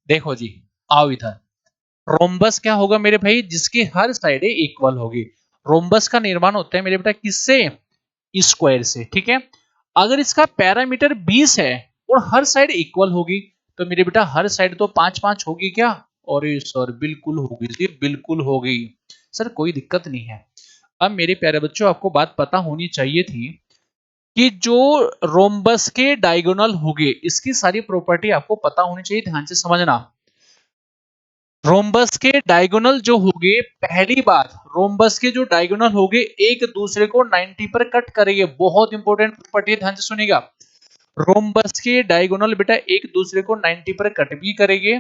देखो जी, आओ इधर। रोम्बस क्या होगा मेरे भाई? जिसकी हर साइड इक्वल होगी। रोम्बस का निर्माण होता है मेरे बेटा किससे? स्क्वायर से। ठीक है, अगर इसका पैरामीटर 20 है और हर साइड इक्वल होगी, तो मेरे बेटा हर साइड तो 5 5 होगी क्या? और सर बिल्कुल होगी जी, बिल्कुल होगी सर, कोई दिक्कत नहीं है। अब मेरे प्यारे बच्चों, आपको बात पता होनी चाहिए थी कि जो रोम्बस के डायगोनल होंगे, इसकी सारी प्रॉपर्टी आपको पता होनी चाहिए, ध्यान से समझना। रोम्बस के डायगोनल जो होंगे, पहली बात, रोम्बस के जो डायगोनल होंगे एक दूसरे को 90 पर कट करेंगे। बहुत इंपॉर्टेंट प्रॉपर्टी, ध्यान से सुनिएगा। रोम्बस के डायगोनल बेटा एक दूसरे को 90 पर कट भी करेंगे,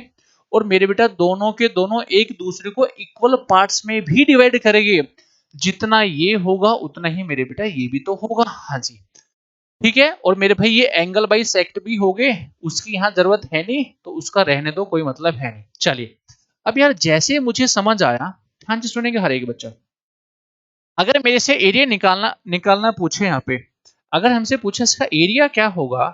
और मेरे बेटा दोनों के दोनों एक दूसरे को इक्वल पार्ट्स में भी डिवाइड करेंगे। जितना ये होगा उतना ही मेरे बेटा ये भी तो होगा। हाँ जी, ठीक है। और मेरे भाई ये एंगल बाई सेक्ट भी हो गए, उसकी यहाँ जरूरत है नहीं, तो उसका रहने दो, कोई मतलब है नहीं। चलिए, अब यार जैसे मुझे समझ आया, हाँ जी सुनेंगे हर एक बच्चा। अगर मेरे से एरिया निकालना निकालना पूछे, यहाँ पे अगर हमसे पूछे इसका एरिया क्या होगा,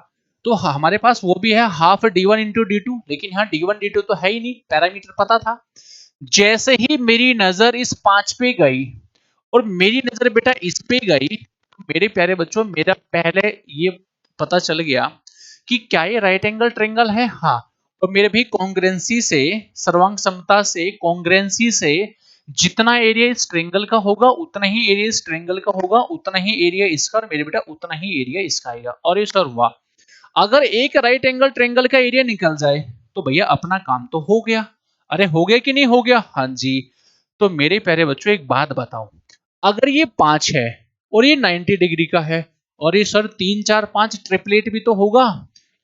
तो हमारे पास वो भी है half d1 into D to, लेकिन यहाँ d1 d2 तो है ही नहीं, पैरामीटर पता था। जैसे ही मेरी नजर इस 5 पे गई और मेरी नजर बेटा इस पे गई, तो मेरे प्यारे बच्चों मेरा पहले ये पता चल गया कि क्या ये राइट एंगल ट्रायंगल है। हाँ, और मेरे भी कॉन्ग्रेंसी से, सर्वांग समता से, कॉन्ग्रेंसी से जितना एरिया इस ट्रायंगल का होगा उतना ही एरिया इस ट्रायंगल का होगा, उतना ही एरिया इसका, और मेरे बेटा उतना ही एरिया इसका आएगा। और ये सर हुआ, अगर एक राइट एंगल ट्रायंगल का एरिया निकल जाए तो भैया अपना काम तो हो गया। अरे हो गया कि नहीं हो गया? हाँ जी। तो मेरे प्यारे बच्चों एक बात बताओ, अगर ये 5 है और ये 90 डिग्री का है, और ये सर 3 4 5 ट्रिपलेट भी तो होगा,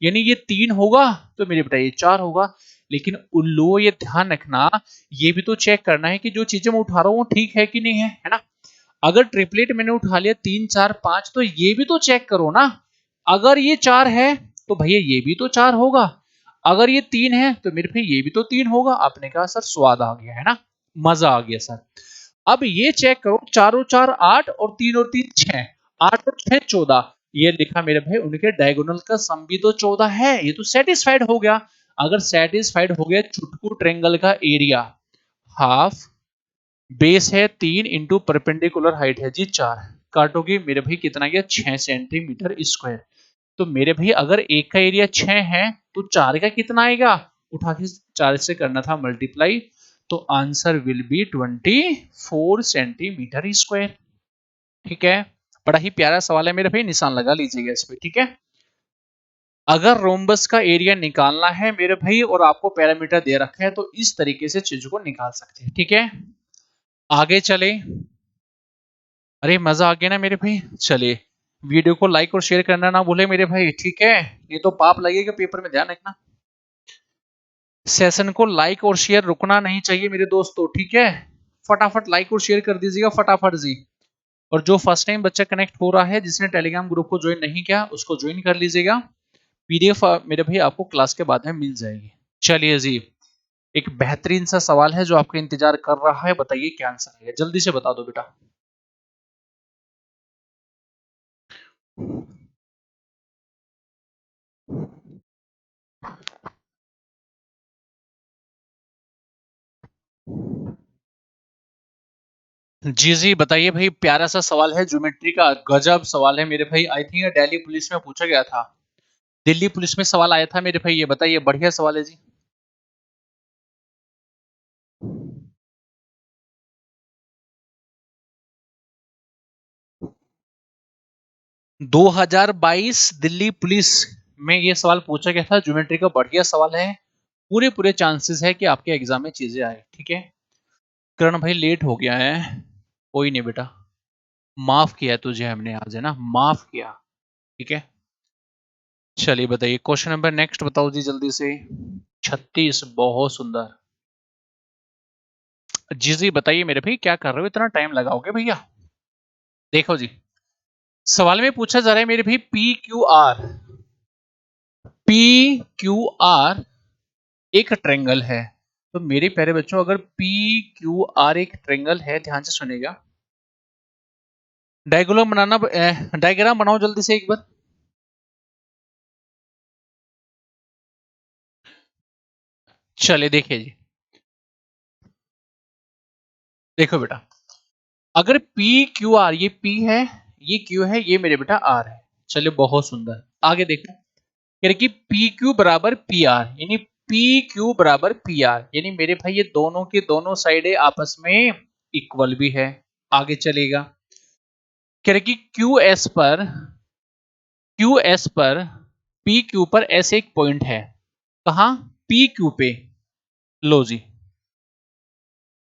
यानी ये 3 होगा तो मेरे बेटा ये 4 होगा। लेकिन उल्लू ये ध्यान रखना, ये भी तो चेक करना है कि जो चीजें मैं उठा रहा हूँ वो ठीक है कि नहीं है ना? अगर ट्रिपलेट मैंने उठा लिया 3 4 5 तो ये भी तो चेक करो ना। अगर ये 4 है तो भैया ये भी तो 4 होगा, अगर ये 3 है तो मेरे भाई ये भी तो 3 होगा। आपने कहा सर स्वाद आ गया है ना, मजा आ गया सर। अब ये चेक करो, 4 और 4 8 और 3 और 3 6, 8 और 6 14, ये लिखा मेरे भाई उनके डायगोनल का सम भी तो 14 है, ये तो सेटिस्फाइड हो गया। अगर सेटिस्फाइड हो गया चुटकू ट्रायंगल का एरिया, हाफ बेस है 3 इंटू परपेंडिकुलर हाइट है जी 4, काटोगे मेरे भाई कितना गया 6 सेंटीमीटर स्क्वायर। तो मेरे भाई अगर एक का एरिया 6 है तो 4 का कितना आएगा? उठा के 4 से करना था मल्टीप्लाई, तो answer will be 24 centimetre square. ठीक है, बड़ा ही प्यारा सवाल है मेरे भाई, निशान लगा लीजिएगा इस पे। ठीक है, अगर रोम्बस का एरिया निकालना है मेरे भाई और आपको पैरामीटर दे रखा है तो इस तरीके से चीजों को निकाल सकते हैं। ठीक है, आगे चले। अरे मजा आ गया ना मेरे भाई। चलिए, वीडियो को लाइक और शेयर करना ना भूले मेरे भाई। ठीक है, ये तो पाप लगेगा पेपर में, ध्यान रखना। सेशन को लाइक और शेयर रुकना नहीं चाहिए मेरे दोस्तों। ठीक है, फटाफट लाइक और शेयर कर दीजिएगा फटाफट जी। और जो फर्स्ट टाइम बच्चा कनेक्ट हो रहा है, जिसने टेलीग्राम ग्रुप को ज्वाइन नहीं किया, उसको ज्वाइन कर लीजिएगा। पीडीएफ मेरे भाई आपको क्लास के बाद में मिल जाएगी। चलिए जी, एक बेहतरीन सा सवाल है जो आपका इंतजार कर रहा है, बताइए क्या आंसर है, जल्दी से बता दो बेटा। जी जी बताइए भाई, प्यारा सा सवाल है, ज्योमेट्री का गजब सवाल है मेरे भाई। आई थिंक दिल्ली पुलिस में पूछा गया था, दिल्ली पुलिस में सवाल आया था मेरे भाई, ये बताइए, बढ़िया सवाल है जी। 2022 दिल्ली पुलिस में ये सवाल पूछा गया था, ज्योमेट्री का बढ़िया सवाल है। पूरे पूरे चांसेस है कि आपके एग्जाम में चीजें आए। ठीक है, करण भाई लेट हो गया है, कोई नहीं बेटा, माफ किया तुझे हमने आज, है ना, माफ किया। ठीक है, चलिए बताइए क्वेश्चन नंबर नेक्स्ट बताओ जी जल्दी से। 36, बहुत सुंदर। जी जी बताइए मेरे भाई, क्या कर रहे हो, इतना टाइम लगाओगे भैया? देखो जी, सवाल में पूछा जा रहा है मेरे भाई, पी क्यू आर एक ट्रेंगल है। तो मेरे प्यारे बच्चों, अगर पी क्यू आर एक ट्रेंगल है, ध्यान से सुनेगा, डायग्राम बनाना, डायग्राम बनाओ जल्दी से एक बार। चलिए देखिए जी, देखो बेटा, अगर पी क्यू आर, ये पी है, ये क्यू है, ये मेरे बेटा आर है। चलिए बहुत सुंदर, आगे देखो, कह रहे कि पी क्यू बराबर पी आर, यानी पी क्यू बराबर पी आर, यानी मेरे भाई ये दोनों के दोनों साइडें आपस में इक्वल भी है। आगे चलेगा, कह रहे कि क्यू एस पर पी क्यू पर एस एक पॉइंट है। कहा? पी क्यू पे। लो जी,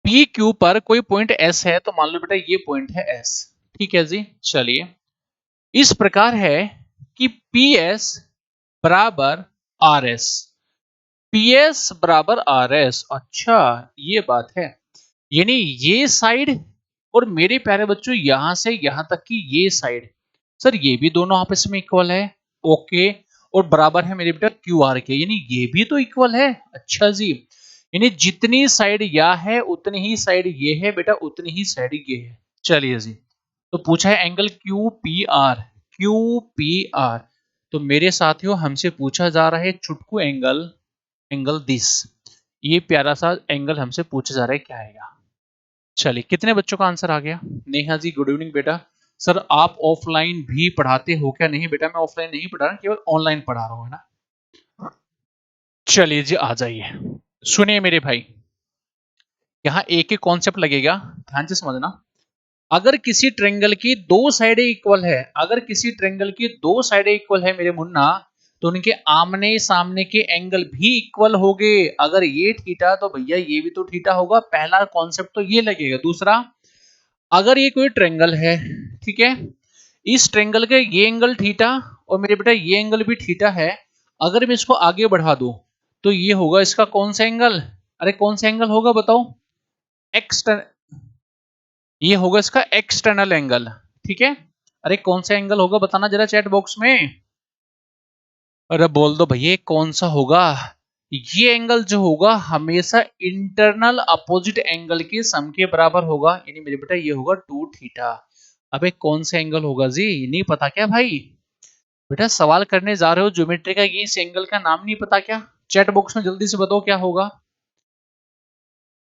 पी क्यू पर कोई पॉइंट एस है, तो मान लो बेटा ये पॉइंट है एस। ठीक है जी, चलिए, इस प्रकार है कि पी एस बराबर आर एस, पी एस बराबर आर एस। अच्छा, ये बात है, यानी ये साइड और मेरे प्यारे बच्चों यहां से यहां तक की ये साइड, सर ये भी दोनों आपस में इक्वल है। ओके, और बराबर है मेरे बेटा क्यू आर के, यानी ये भी तो इक्वल है। अच्छा जी, यानी जितनी साइड या है उतनी ही साइड ये है बेटा, उतनी ही साइड ये है। चलिए जी, तो पूछा है angle Q P R, Q P R, तो मेरे साथियों हमसे पूछा जा रहा है चुटकू एंगल, एंगल दिस, ये प्यारा सा एंगल हमसे पूछा जा रहा है, क्या आएगा? चलिए, कितने बच्चों का आंसर आ गया? नेहा जी गुड इवनिंग बेटा। सर आप ऑफलाइन भी पढ़ाते हो क्या? नहीं बेटा, मैं ऑफलाइन नहीं पढ़ा रहा, केवल ऑनलाइन पढ़ा रहा हूँ, है ना। चलिए जी आ जाइए, सुनिए मेरे भाई, यहाँ एक ही कॉन्सेप्ट लगेगा, ध्यान से समझना। अगर किसी ट्रेंगल की दो साइडें इक्वल है, अगर किसी ट्रेंगल की दो साइडें इक्वल है मेरे मुन्ना, तो उनके आमने सामने के एंगल भी इक्वल होंगे। अगर ये थीटा तो भैया ये भी तो थीटा होगा। पहला कॉन्सेप्ट तो ये लगेगा। दूसरा, अगर ये कोई ट्रेंगल है, ठीक है, इस ट्रेंगल के ये एंगल थीटा और मेरे बेटा ये एंगल भी थीटा है। अगर मैं इसको आगे बढ़ा दूं तो ये होगा इसका कौन सा एंगल? अरे कौन सा एंगल होगा बताओ? एक्सटर्नल, ये होगा इसका एक्सटर्नल एंगल, ठीक है। अरे कौन सा एंगल होगा बताना जरा चैट बॉक्स में। अरे बोल दो भैया कौन सा होगा? ये एंगल जो होगा हमेशा इंटरनल अपोजिट एंगल के सम के बराबर होगा, यानी मेरे बेटा ये होगा 2 थीटा। अबे कौन सा एंगल होगा जी? नहीं पता क्या भाई? बेटा सवाल करने जा रहे हो ज्योमेट्री का, ये इस एंगल का नाम नहीं पता क्या? चैट बॉक्स में जल्दी से बताओ क्या होगा।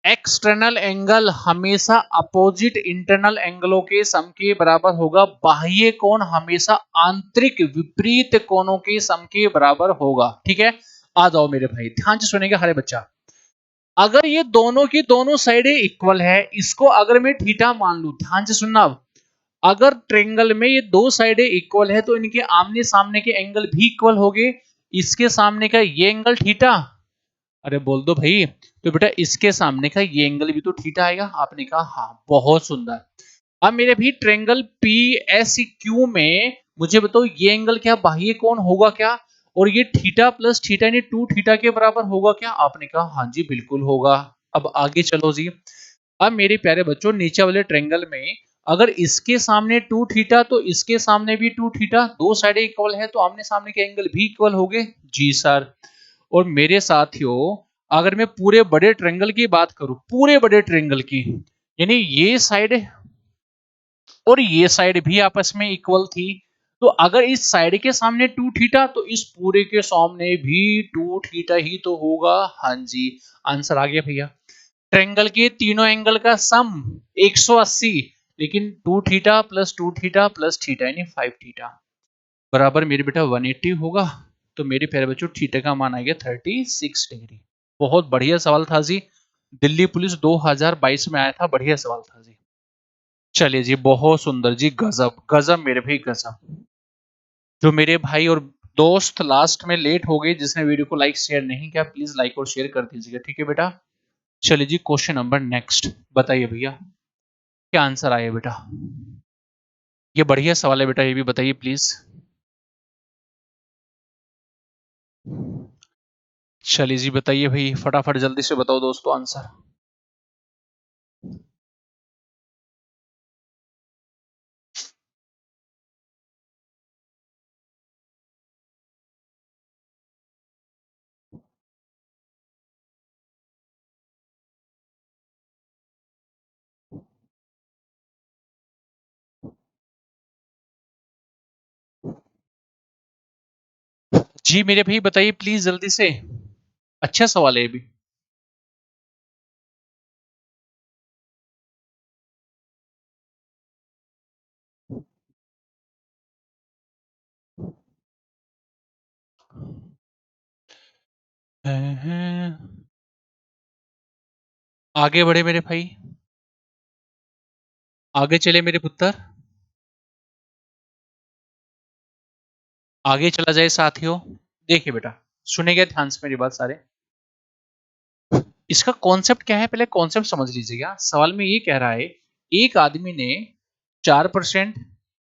एक्सटर्नल एंगल हमेशा अपोजिट इंटरनल एंगलों के सम के बराबर होगा। बाह्य कोण हमेशा आंतरिक विपरीत कोणों के सम के बराबर होगा, ठीक है। आ जाओ मेरे भाई, ध्यान से सुनेगा हरे बच्चा। अगर ये दोनों की दोनों साइडें इक्वल है, इसको अगर मैं थीटा मान लूं, ध्यान से सुनना। अब अगर ट्रेंगल में ये दो साइडें इक्वल है तो इनके आमने सामने के एंगल भी इक्वल होंगे। इसके सामने का ये एंगल थीटा, अरे बोल दो भाई, तो बेटा इसके सामने का ये एंगल भी तो थीटा आएगा। आपने कहा हाँ, बहुत सुंदर। अब मेरे भी ट्रेंगल पी एस क्यू में मुझे बताओ ये एंगल क्या बाह्य कोण होगा क्या? और ये थीटा प्लस थीटा यानी 2 थीटा के बराबर होगा क्या? आपने कहा हाँ जी बिल्कुल होगा। अब आगे चलो जी। अब मेरे प्यारे बच्चों नीचे वाले ट्रेंगल में अगर इसके सामने 2 थीटा तो इसके सामने भी 2 थीटा, दो साइडें इक्वल है तो आमने सामने के एंगल भी इक्वल होंगे। जी सर। और मेरे साथियों, अगर मैं पूरे बड़े ट्रेंगल की बात करूं, पूरे बड़े ट्रेंगल की, यानी ये साइड और ये साइड भी आपस में इक्वल थी, तो अगर इस साइड के सामने 2 थीटा तो इस पूरे के सामने भी 2 थीटा ही तो होगा। हाँ जी, आंसर आ गया भैया। ट्रेंगल के तीनों एंगल का सम 180, लेकिन 2 theta plus 2 theta plus theta यानी 5 थीटा बराबर मेरे बेटा 180 होगा। तो मेरे प्यारे बच्चों थीटा का मान आ गया 36 डिग्री। बहुत बढ़िया सवाल था जी, दिल्ली पुलिस 2022 में आया था, बढ़िया सवाल था जी। चलिए जी, बहुत सुंदर जी, गजब गजब मेरे भाई गजब। जो मेरे भाई और दोस्त लास्ट में लेट हो गए, जिसने वीडियो को लाइक शेयर नहीं किया, प्लीज लाइक और शेयर कर दीजिएगा, ठीक है बेटा। चलिए जी, क्वेश्चन नंबर नेक्स्ट बताइए भैया, क्या आंसर आया बेटा? ये बढ़िया सवाल है बेटा, ये भी बताइए प्लीज। चलिए जी बताइए भाई, फटाफट जल्दी से बताओ दोस्तों आंसर। जी मेरे भाई बताइए प्लीज जल्दी से, अच्छा सवाल है ये भी। आगे बढ़े मेरे भाई, आगे चले मेरे पुत्र, आगे चला जाए साथियों। देखिए बेटा, सुनेगा ध्यान से मेरी बात सारे। इसका कॉन्सेप्ट क्या है, पहले कॉन्सेप्ट समझ लीजिएगा। सवाल में ये कह रहा है, एक आदमी ने 4%,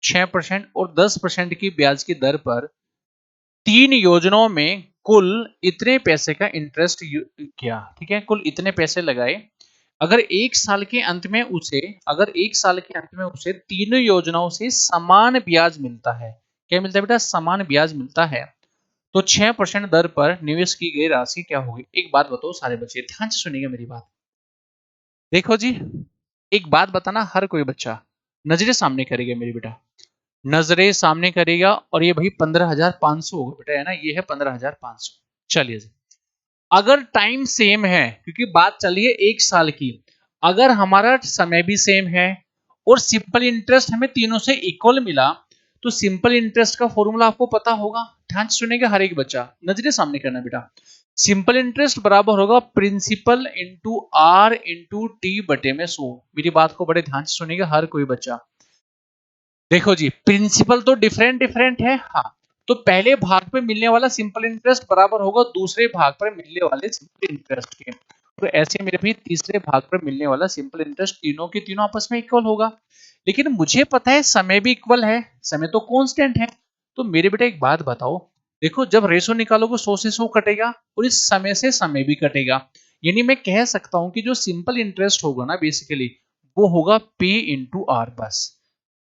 6% और 10% की ब्याज की दर पर 3 योजनाओं में कुल इतने पैसे का इंटरेस्ट किया, ठीक है, कुल इतने पैसे लगाए। अगर एक साल के अंत में उसे, अगर एक साल के अंत में उसे तीनों योजनाओं से समान ब्याज मिलता है, क्या मिलता है बेटा? समान ब्याज मिलता है। तो 6% दर पर निवेश की गई राशि क्या होगी? एक बात बताओ सारे बच्चे, ध्यान से सुनिएगा मेरी बात। देखो जी, एक बात बताना, हर कोई बच्चा नजरे सामने करेगा मेरे बेटा, नजरे सामने करेगा। और ये भाई 15,500 होगा बेटा, है ना, ये है 15,500। चलिए जी, अगर टाइम सेम है, क्योंकि बात चलिए एक साल की, अगर हमारा समय भी सेम है और सिंपल इंटरेस्ट हमें तीनों से इक्वल मिला, तो सिंपल इंटरेस्ट का फॉर्मूला आपको पता होगा। ध्यान से सुनेगा हर एक बच्चा, नजरे सामने करना बेटा। सिंपल इंटरेस्ट बराबर होगा principal into R into T बटे में 100। मेरी बात को बड़े ध्यान से सुनेगा हर कोई बच्चा। देखो जी, प्रिंसिपल तो डिफरेंट डिफरेंट है, हाँ, तो पहले भाग पे मिलने वाला सिंपल इंटरेस्ट बराबर होगा दूसरे भाग पर मिलने वाले सिंपल इंटरेस्ट के। तो ऐसे मेरे भी तीसरे भाग पर मिलने वाला सिंपल इंटरेस्ट तीनों के तीनों आपस में इक्वल होगा। लेकिन मुझे पता है समय भी इक्वल है, समय तो कांस्टेंट है। तो मेरे बेटा एक बात बताओ, देखो जब रेशो निकालोगे 100 से 100 कटेगा और इस समय से समय भी कटेगा। यानी मैं कह सकता हूं कि जो सिंपल इंटरेस्ट होगा ना बेसिकली वो होगा P इंटू आर। बस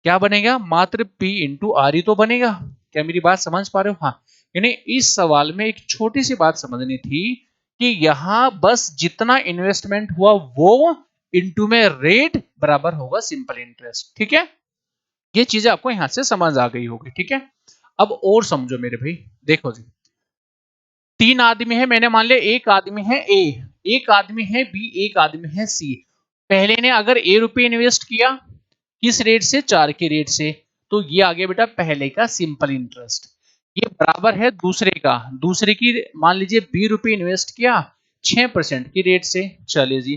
क्या बनेगा, मात्र P इंटू आर ही तो बनेगा। क्या मेरी बात समझ पा रहे हो? हाँ, यानी इस सवाल में एक छोटी सी बात समझनी थी कि यहां बस जितना इन्वेस्टमेंट हुआ वो इंटू में रेट बराबर होगा सिंपल इंटरेस्ट। ठीक है, ये चीजें आपको यहां से समझ आ गई होगी। ठीक है, अब और समझो मेरे भाई। देखो जी, 3 आदमी है, मैंने मान लिया एक आदमी है ए, एक आदमी है बी, एक आदमी है सी। पहले ने अगर ए रुपए इन्वेस्ट किया किस रेट से, 4 के रेट से, तो ये आ गया बेटा पहले का सिंपल इंटरेस्ट। ये बराबर है दूसरे का, दूसरे की मान लीजिए बी रुपए इन्वेस्ट किया 6% की रेट से। चलिए जी,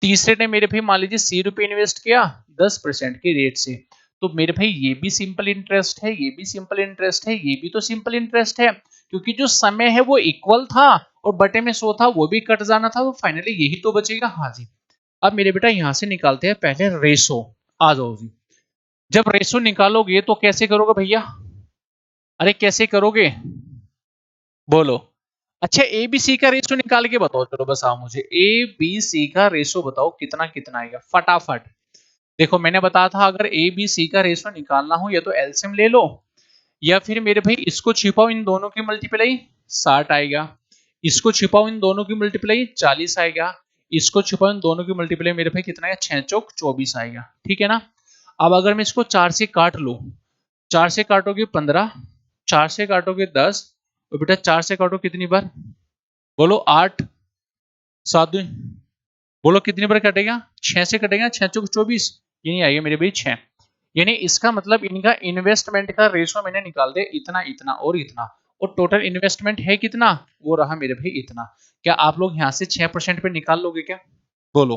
तीसरे ने मेरे भाई मान लीजिए सी रुपए इन्वेस्ट किया 10% के रेट से। तो मेरे भाई ये भी सिंपल इंटरेस्ट है, ये भी सिंपल इंटरेस्ट है, ये भी तो सिंपल इंटरेस्ट है, क्योंकि जो समय है वो इक्वल था और बटे में 100 था, वो भी कट जाना था, तो फाइनली यही तो बचेगा। हाँ जी, अब मेरे बेटा यहां से निकालते हैं पहले रेशो। आ जाओ जी, जब रेशो निकालोगे तो कैसे करोगे भैया? अरे कैसे करोगे बोलो? अच्छा, ए बी सी का रेशो निकाल के बताओ, चलो बस आओ मुझे ए बी सी का रेशो बताओ कितना कितना आएगा फटाफट। देखो मैंने बताया था अगर ए बी सी का रेशो निकालना हो या तो एलसीएम ले लो, या फिर मेरे भाई इसको छिपाओ, इन दोनों की मल्टीप्लाई 60 आएगा, इसको छिपाओ इन दोनों की मल्टीप्लाई 40 आएगा, इसको छिपाओ इन दोनों की मल्टीप्लाई मेरे भाई कितना आएगा, 6 चौक 24 आएगा। ठीक है ना? अब अगर मैं इसको 4 से काट लूं, 4 से काटोगे 15, 4 से काटोगे 10, और बेटा 4 से काटो कितनी बार, बोलो 8, 7, बोलो कितनी बार कटेगा, 6 से कटेगा, 6 चौक 24, ये नहीं आएगा मेरे भाई 6। यानी इसका मतलब इनका इन्वेस्टमेंट का रेशो मैंने निकाल दिया इतना इतना और इतना, और टोटल इन्वेस्टमेंट है कितना, वो रहा मेरे भाई इतना। क्या आप लोग यहाँ से 6% पे निकाल लोगे क्या? बोलो,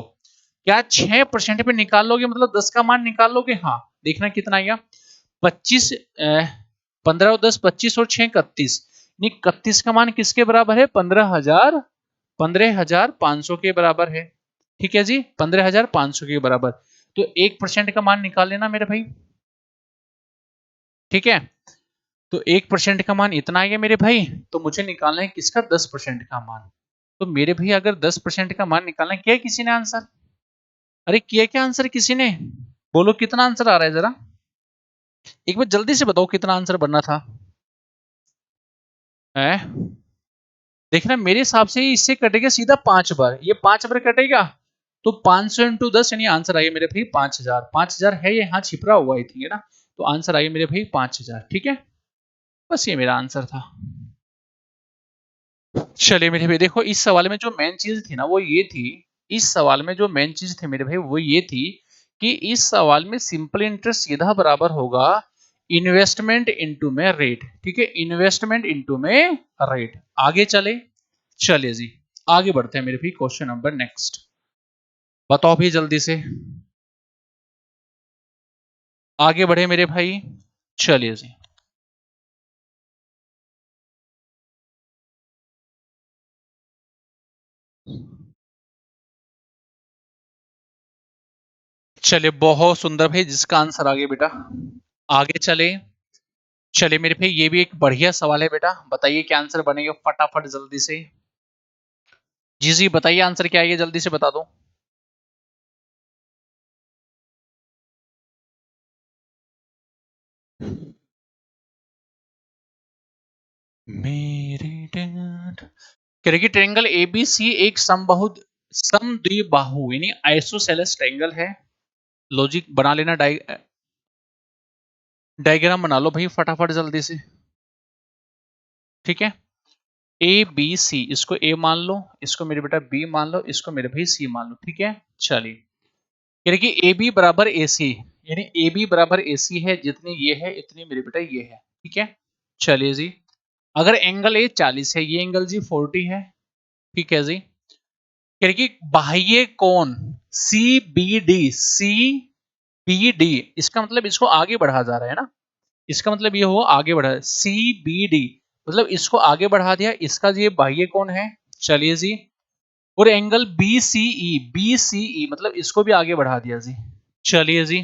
क्या 6% पे निकाल लोगे, मतलब 10 का मान निकाल लोगे? हाँ, देखना कितना आएगा, 25, 15 और 10 25 और 6 31, 31 का मान किसके बराबर है, 15,500 के बराबर है। ठीक है जी, 15,500 के बराबर। तो 1% का मान निकाल लेना मेरे भाई। ठीक है, तो 1% का मान इतना आएगा मेरे भाई, तो मुझे निकालना है किसका, 10% का मान। तो मेरे भाई अगर 10% का मान निकालना है, किया किसी ने आंसर? अरे किया क्या आंसर किसी ने? बोलो कितना आंसर आ रहा है जरा, एक बार जल्दी से बताओ कितना आंसर बनना था है? देखना मेरे हिसाब से इससे कटेगा सीधा 5 बार, ये 5 बार कटेगा, तो 500 इंटू 10 यानी आंसर आएगा मेरे भाई 5000। 5000 है, ये यहाँ छिपरा हुआ ही थी है ना, तो आंसर आएगा मेरे भाई 5000। ठीक है, बस ये मेरा आंसर था। चलिए मेरे भाई, देखो इस सवाल में जो मेन चीज थी ना वो ये थी, इस सवाल में जो मेन चीज थी मेरे भाई वो ये थी कि इस सवाल में सिंपल इंटरेस्ट सीधा बराबर होगा इन्वेस्टमेंट इनटू में रेट। ठीक है, इन्वेस्टमेंट इनटू में रेट। आगे चले, चलिए जी आगे बढ़ते हैं मेरे भाई, क्वेश्चन नंबर नेक्स्ट, बताओ भी जल्दी से, आगे बढ़े मेरे भाई। चलिए जी, चलिए बहुत सुंदर भाई, जिसका आंसर आ गया बेटा। आगे चले, चलिए मेरे भाई ये भी एक बढ़िया सवाल है बेटा, बताइए क्या आंसर बनेगा फटाफट जल्दी से। जी जी बताइए आंसर क्या है, जल्दी से बता दो। मेरे डैड कह रहे कि ट्रायंगल एबीसी एक समबाहु समद्विबाहु यानी आइसोसेलेस ट्रायंगल है। लॉजिक बना लेना, डायग्राम बना लो भाई फटाफट जल्दी से। ठीक है, ए बी सी, इसको ए मान लो, इसको मेरे बेटा बी मान लो, इसको मेरे भाई सी मान लो। ठीक है, चलिए कह रहे कि ए बी बराबर ए सी, यानी ए बी बराबर ए सी है, जितनी ये है इतनी मेरे बेटा ये है। ठीक है, चलिए जी, अगर एंगल ए 40 है, ये एंगल जी 40 है, ठीक है जी। कह रही कि बाह्य कोण सी बी डी, इसका मतलब इसको आगे बढ़ा जा रहा है ना, इसका मतलब ये हुआ आगे बढ़ा, सी बी डी मतलब इसको आगे बढ़ा दिया, इसका ये बाह्य कोण है। चलिए जी। और एंगल बी सी ई मतलब इसको भी आगे बढ़ा दिया जी। चलिए जी।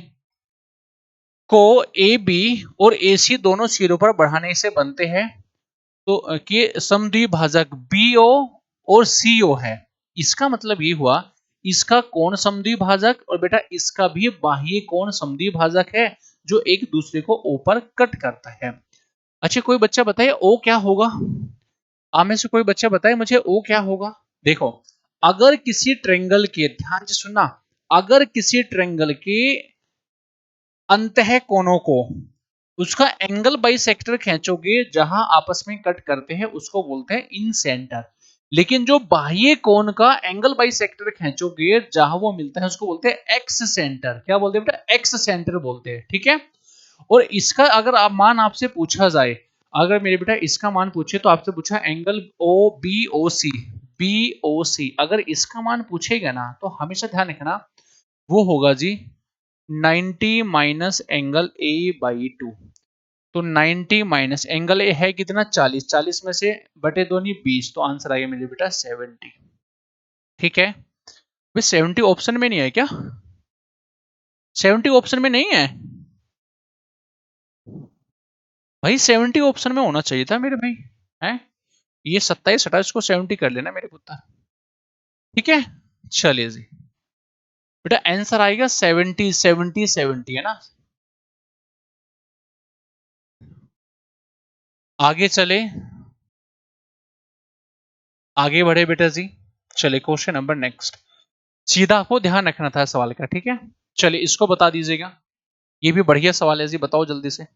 को ए बी और ए सी दोनों सिरों पर बढ़ाने से बनते हैं तो कि समद्विभाजक बीओ और सीओ है। इसका मतलब ये हुआ इसका कोण समद्विभाजक और बेटा इसका भी बाह्य कोण समद्विभाजक है जो एक दूसरे को ऊपर कट करता है। अच्छा कोई बच्चा बताइए ओ क्या होगा? आप में से कोई बच्चा बताए मुझे ओ क्या होगा? देखो, अगर किसी ट्रेंगल के, ध्यान से सुनना, अगर किसी ट्रेंगल के अंतः कोणों को उसका एंगल बाइसेक्टर खींचोगे जहां आपस में कट करते हैं उसको बोलते हैं इन सेंटर। लेकिन जो बाह्य कोण का एंगल बाइसेक्टर खींचोगे जहां वो मिलता है उसको बोलते हैं एक्स सेंटर। क्या बोलते हैं बेटा? एक्स सेंटर बोलते हैं। ठीक है। और इसका अगर आप मान आपसे पूछा जाए, अगर मेरे बेटा इसका मान पूछे तो आपसे पूछा एंगल बी ओ सी, अगर इसका मान पूछेगा ना तो हमेशा ध्यान रखना वो होगा जी 90 माइनस एंगल ए बाई 2। तो 90 माइनस एंगल ए है कितना 40, 40 में से बटे दो नहीं 20, तो आंसर आएगा मेरे बेटा 70। ठीक है भाई, 70 ऑप्शन में नहीं है क्या? 70 ऑप्शन में नहीं है भाई, 70 ऑप्शन में होना चाहिए था मेरे भाई। है ये 27 28 को 70 कर लेना मेरे पुत्र। ठीक है। चलिए जी। बेटा आंसर आएगा 70 70 70 है ना। आगे चले, आगे बढ़े बेटा जी। चलिए क्वेश्चन नंबर नेक्स्ट। सीधा आपको ध्यान रखना था सवाल का। ठीक है। चलिए इसको बता दीजिएगा। ये भी बढ़िया सवाल है जी, बताओ जल्दी से।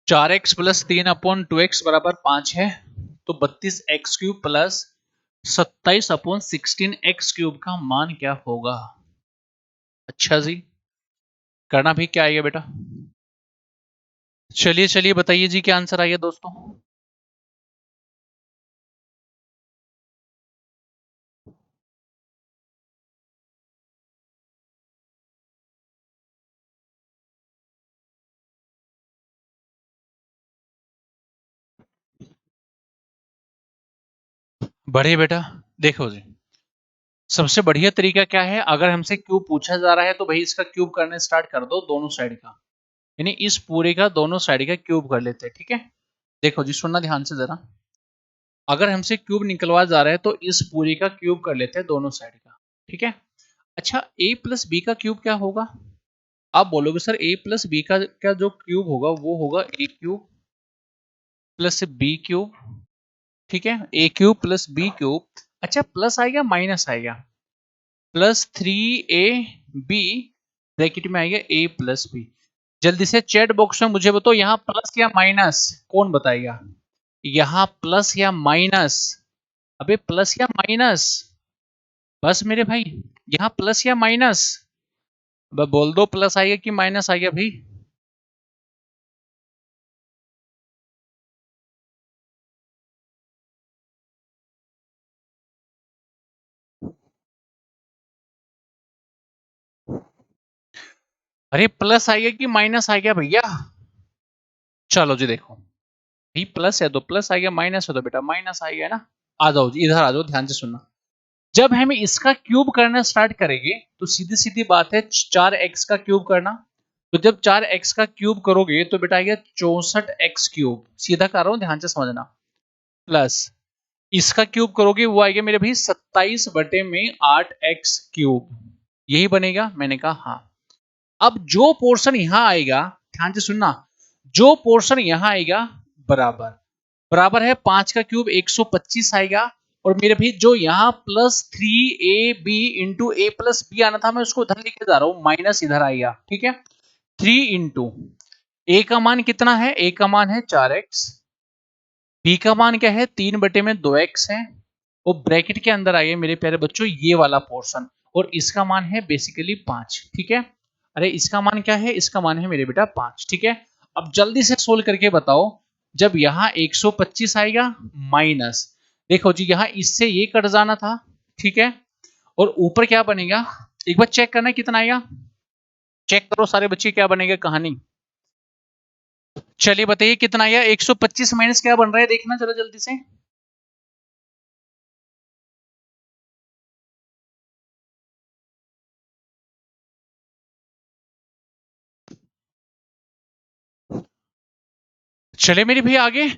चार एक्स प्लस 3/2x बराबर 5 है, तो 32x³ प्लस 27/16x³ का मान क्या होगा? अच्छा जी, करना भी क्या आएगा बेटा? चलिए चलिए बताइए जी क्या आंसर आएगा दोस्तों। बढ़िए बेटा। देखो जी, सबसे बढ़िया तरीका क्या है, अगर हमसे क्यूब पूछा जा रहा है तो भाई इसका क्यूब करने स्टार्ट कर दो दोनों साइड का, यानी इस पूरे का दोनों साइड का क्यूब कर लेते हैं। ठीक है। देखो जी सुनना ध्यान से जरा, अगर हमसे क्यूब निकलवा जा रहा है तो इस पूरी का क्यूब कर लेते हैं दोनों साइड का। ठीक है। अच्छा a प्लस बी का क्यूब क्या होगा? आप बोलोगे सर a प्लस बी का जो क्यूब होगा वो होगा a³ प्लस b³। ठीक है, a³ प्लस b³। अच्छा प्लस आएगा माइनस आएगा? +3ab ब्रैकेट में आएगा a प्लस बी। जल्दी से चैट बॉक्स में मुझे बताओ यहाँ प्लस या माइनस, कौन बताएगा? यहाँ प्लस या माइनस? अबे प्लस या माइनस? बस मेरे भाई, यहाँ प्लस या माइनस? बोल दो प्लस आएगा कि माइनस आएगा भाई। अरे प्लस आएगा कि माइनस आ गया भैया? चलो जी देखो, भी प्लस है तो प्लस आ गया, माइनस है तो बेटा माइनस आ गया ना। आ जाओ जी इधर आ जाओ, ध्यान से सुनना। जब हम इसका क्यूब करना स्टार्ट करेंगे तो सीधी सीधी बात है 4x का क्यूब करना। तो जब 4x का क्यूब करोगे तो बेटा आएगा 64x³। सीधा कर रहा हूं, ध्यान से समझना। प्लस इसका क्यूब करोगे वो आएगा मेरे भाई 27/8x³। यही बनेगा? मैंने कहा हाँ। अब जो पोर्शन यहां आएगा, ध्यान से सुनना, जो पोर्शन यहां आएगा बराबर बराबर है 5 का क्यूब 125 आएगा। और मेरे भाई जो यहाँ +3ab इंटू ए प्लस बी आना था मैं उसको उधर लेके जा रहा हूं, माइनस इधर आएगा। ठीक है। 3 इंटू ए का मान कितना है? ए का मान है 4x, बी का मान क्या है 3/2x है, और ब्रैकेट के अंदर आइए मेरे प्यारे बच्चों ये वाला पोर्शन। और इसका मान है बेसिकली 5, ठीक है। अरे इसका मान क्या है, इसका मान है मेरे बेटा 5, ठीक है। अब जल्दी से सोल्व करके बताओ, जब यहाँ 125 आएगा माइनस, देखो जी यहाँ इससे ये कट जाना था, ठीक है, और ऊपर क्या बनेगा, एक बार चेक करना कितना आएगा, चेक करो सारे बच्चे क्या बनेगा कहानी। चलिए बताइए कितना आया, 125 माइनस क्या बन रहा है, देखना जरा जल्दी से। चले मेरी भैया आगे,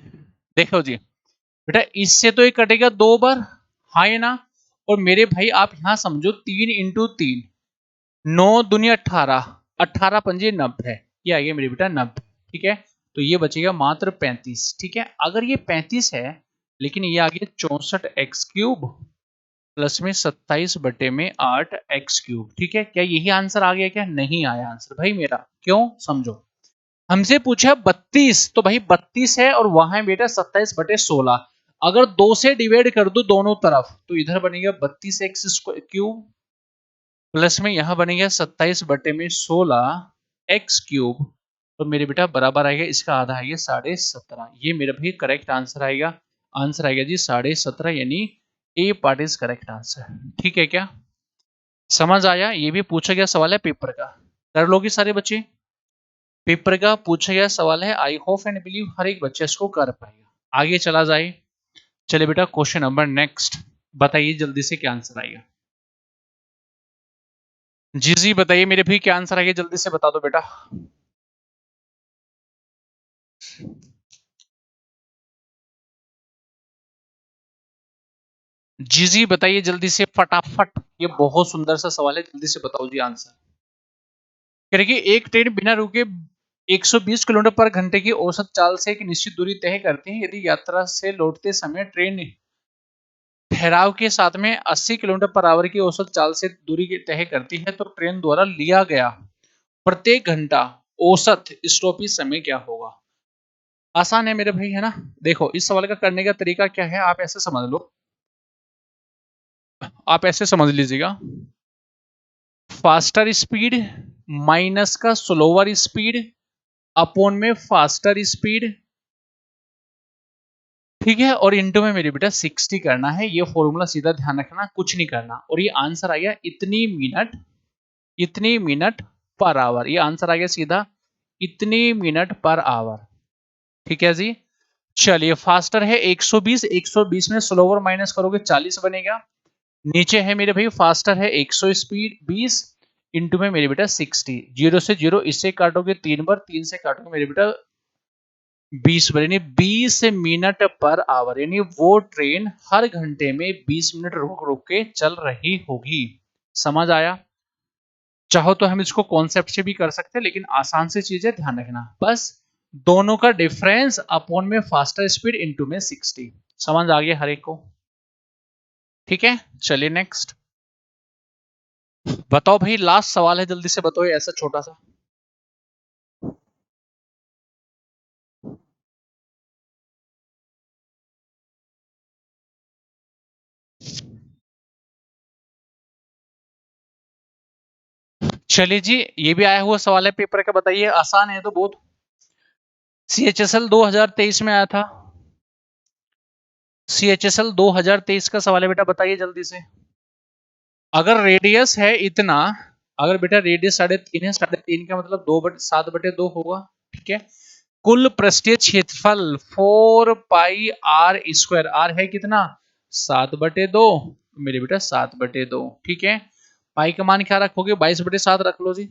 देखो जी बेटा इससे तो ये कटेगा 2 बार, हाँ है ना, और मेरे भाई आप यहां समझो 3 इंटू 3, 9 दुनिया 18, 18 पंजे 90, ये आ गया मेरे बेटा 90, ठीक है। तो ये बचेगा मात्र 35, ठीक है। अगर ये 35 है लेकिन ये आ गया 64x³ प्लस में 27 बटे में 8x³, ठीक है। क्या यही आंसर आ गया, क्या नहीं आया आंसर भाई मेरा, क्यों समझो। हमसे पूछा 32, तो भाई 32 है और वहां है बेटा 27/16, अगर 2 से डिवाइड कर दो दोनों तरफ तो इधर बनेगा 32x³ प्लस में यहां बनेगा 27/16x³, तो मेरे बेटा बराबर आएगा, इसका आधा आएगा 17.5, ये मेरा भी करेक्ट आंसर आएगा। आंसर आएगा जी 17.5, यानी ए पार्ट इज करेक्ट आंसर, ठीक है। क्या समझ आया, ये भी पूछा गया सवाल है पेपर का, कर लोगे सारे बच्चे, पेपर का पूछा गया सवाल है, आई होप एंड बिलीव हर एक बच्चे इसको कर पाएगा। आगे चला जाए, चले बेटा क्वेश्चन नंबर नेक्स्ट, बताइए जल्दी से क्या आंसर आएगा। जी जी बताइए मेरे भी क्या आंसर आएगा, जल्दी से बता दो बेटा। जी जी बताइए जल्दी से फटाफट, ये बहुत सुंदर सा सवाल है, जल्दी से बताओ जी आंसर। करिए एक ट्रेन बिना रुके 120 किलोमीटर पर घंटे की औसत चाल से एक निश्चित दूरी तय करती है, यदि यात्रा से लौटते समय ट्रेन ठहराव के साथ में 80 किलोमीटर पर आवर की औसत चाल से दूरी तय करती है, तो ट्रेन द्वारा लिया गया प्रत्येक घंटा औसत स्टॉपेज समय क्या होगा। आसान है मेरे भाई, है ना। देखो इस सवाल का करने का तरीका क्या है, आप ऐसे समझ लो, आप ऐसे समझ लीजिएगा, फास्टर स्पीड माइनस का स्लोअर स्पीड अपॉन में फास्टर स्पीड, ठीक है, और इंटू में मेरे बेटा 60 करना है, ये फॉर्मूला सीधा ध्यान रखना, कुछ नहीं करना, और ये आंसर आ गया इतनी मिनट पर आवर, ये आंसर आ गया सीधा इतनी मिनट पर आवर, ठीक है जी। चलिए फास्टर है 120, 120 में स्लोवर माइनस करोगे 40 बनेगा, नीचे है मेरे भाई फास्टर है 100 स्पीड 20 इंटू में मेरे बेटा 60, 0 से 0 इससे काटोगे 3 बार, 3 से काटोगे मेरे बेटा 20 बार, यानी 20 मिनट पर आवर, यानी वो ट्रेन हर घंटे में 20 मिनट रुक रुक के चल रही होगी। समझ आया, चाहो तो हम इसको कॉन्सेप्ट से भी कर सकते हैं, लेकिन आसान सी चीज है, ध्यान रखना बस, दोनों का डिफरेंस अपॉन में फास्टर स्पीड इनटू में 60, समझ आ गया हर एक को, ठीक है। चलिए नेक्स्ट बताओ भाई, लास्ट सवाल है, जल्दी से बताओ, ऐसा छोटा सा। चलिए जी ये भी आया हुआ सवाल है पेपर का, बताइए, आसान है तो बहुत, CHSL 2023 में आया था, CHSL 2023 का सवाल है बेटा, बताइए जल्दी से। अगर रेडियस है इतना, अगर बेटा रेडियस 3.5 है, 3.5 का मतलब 7/2 होगा, ठीक है। कुल पृष्ठीय क्षेत्रफल 4πr², आर है कितना 7/2, मेरे बेटा 7/2, ठीक है। पाई का मान क्या रखोगे, 22/7 रख लो जी,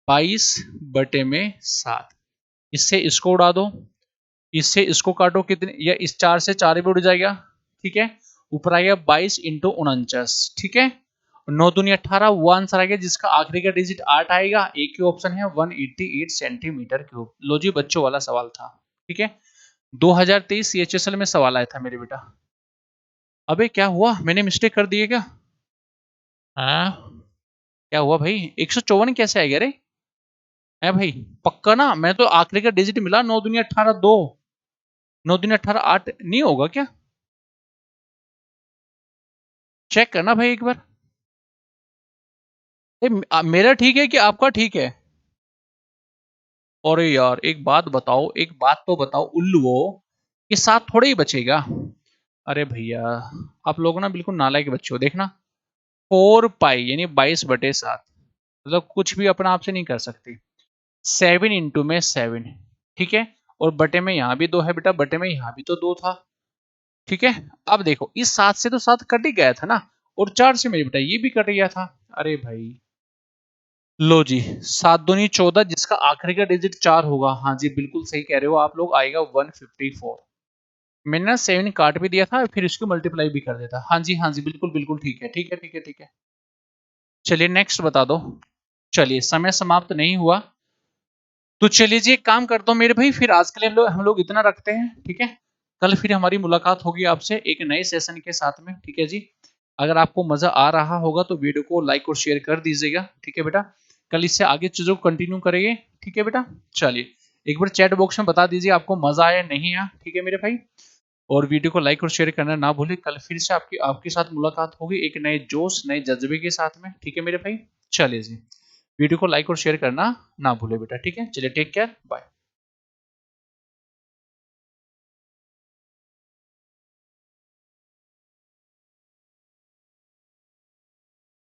22/7, इससे इसको उड़ा दो, इससे इसको काटो, कितने, या इस 4 से 4 भी उड़ जाएगा, ठीक है। ऊपर आएगा 22 इंटू 49, ठीक है, 9 दूनी 18, वो आंसर आएगा जिसका आखिरी का डिजिट 8 आएगा, एक ही ऑप्शन है 188 सेंटीमीटर क्यूब। लो जी बच्चों वाला सवाल था, ठीक है, 2023 CHSL में सवाल आया था मेरे बेटा। अबे क्या हुआ, मैंने मिस्टेक कर दी है क्या, हाँ क्या हुआ भाई, 154 कैसे आएगा रे, है भाई पक्का ना, मैं तो आखिरी का डिजिट मिला 9 दूनी 18 2, 9 दूनी 18 8 नहीं होगा क्या, चेक करना भाई एक बार। मेरा ठीक है कि आपका ठीक है? अरे यार एक बात बताओ, एक बात तो बताओ उल्लुओ, ये 7 थोड़े ही बचेगा। अरे भैया, आप लोग ना बिल्कुल नालायक बच्चे हो। देखना 4 पाई यानी 22/7, मतलब कुछ भी अपना आपसे नहीं कर सकती। 7 इंटू में 7, ठीक है, और बटे में यहाँ भी 2 है बेटा, बटे में यहाँ भी तो 2 था, ठीक है। अब देखो इस 7 से तो 7 कट ही गया था ना, और 4 से मेरे बेटा ये भी कट गया था। अरे भाई लो जी, 7 दूनी 14, जिसका आखिरी का डिजिट 4 होगा। हाँ जी बिल्कुल सही कह रहे हो आप लोग, आएगा 154। मैंने ना 7 काट भी दिया था, फिर इसको मल्टीप्लाई भी कर देता। हाँ जी हाँ जी, बिल्कुल बिल्कुल ठीक है, ठीक है ठीक है ठीक है। चलिए नेक्स्ट बता दो। चलिए समय समाप्त नहीं हुआ, तो चलिए जी एक काम करता हूँ मेरे भाई, फिर आज के लिए हम लोग इतना रखते हैं, ठीक है। कल फिर हमारी मुलाकात होगी आपसे एक नए सेशन के साथ में, ठीक है जी। अगर आपको मजा आ रहा होगा तो वीडियो को लाइक और शेयर कर दीजिएगा, ठीक है बेटा। कल इससे आगे चीजों को कंटिन्यू करेंगे, ठीक है बेटा। चलिए एक बार चैट बॉक्स में बता दीजिए आपको मजा आया नहीं आया, ठीक है मेरे भाई। और वीडियो को लाइक और शेयर करना ना भूलें। कल फिर से आपकी आपके साथ मुलाकात होगी एक नए जोश नए जज्बे के साथ में, ठीक है मेरे भाई। चलिए जी, वीडियो को लाइक और शेयर करना ना भूले बेटा, ठीक है। चलिए टेक केयर, बाय।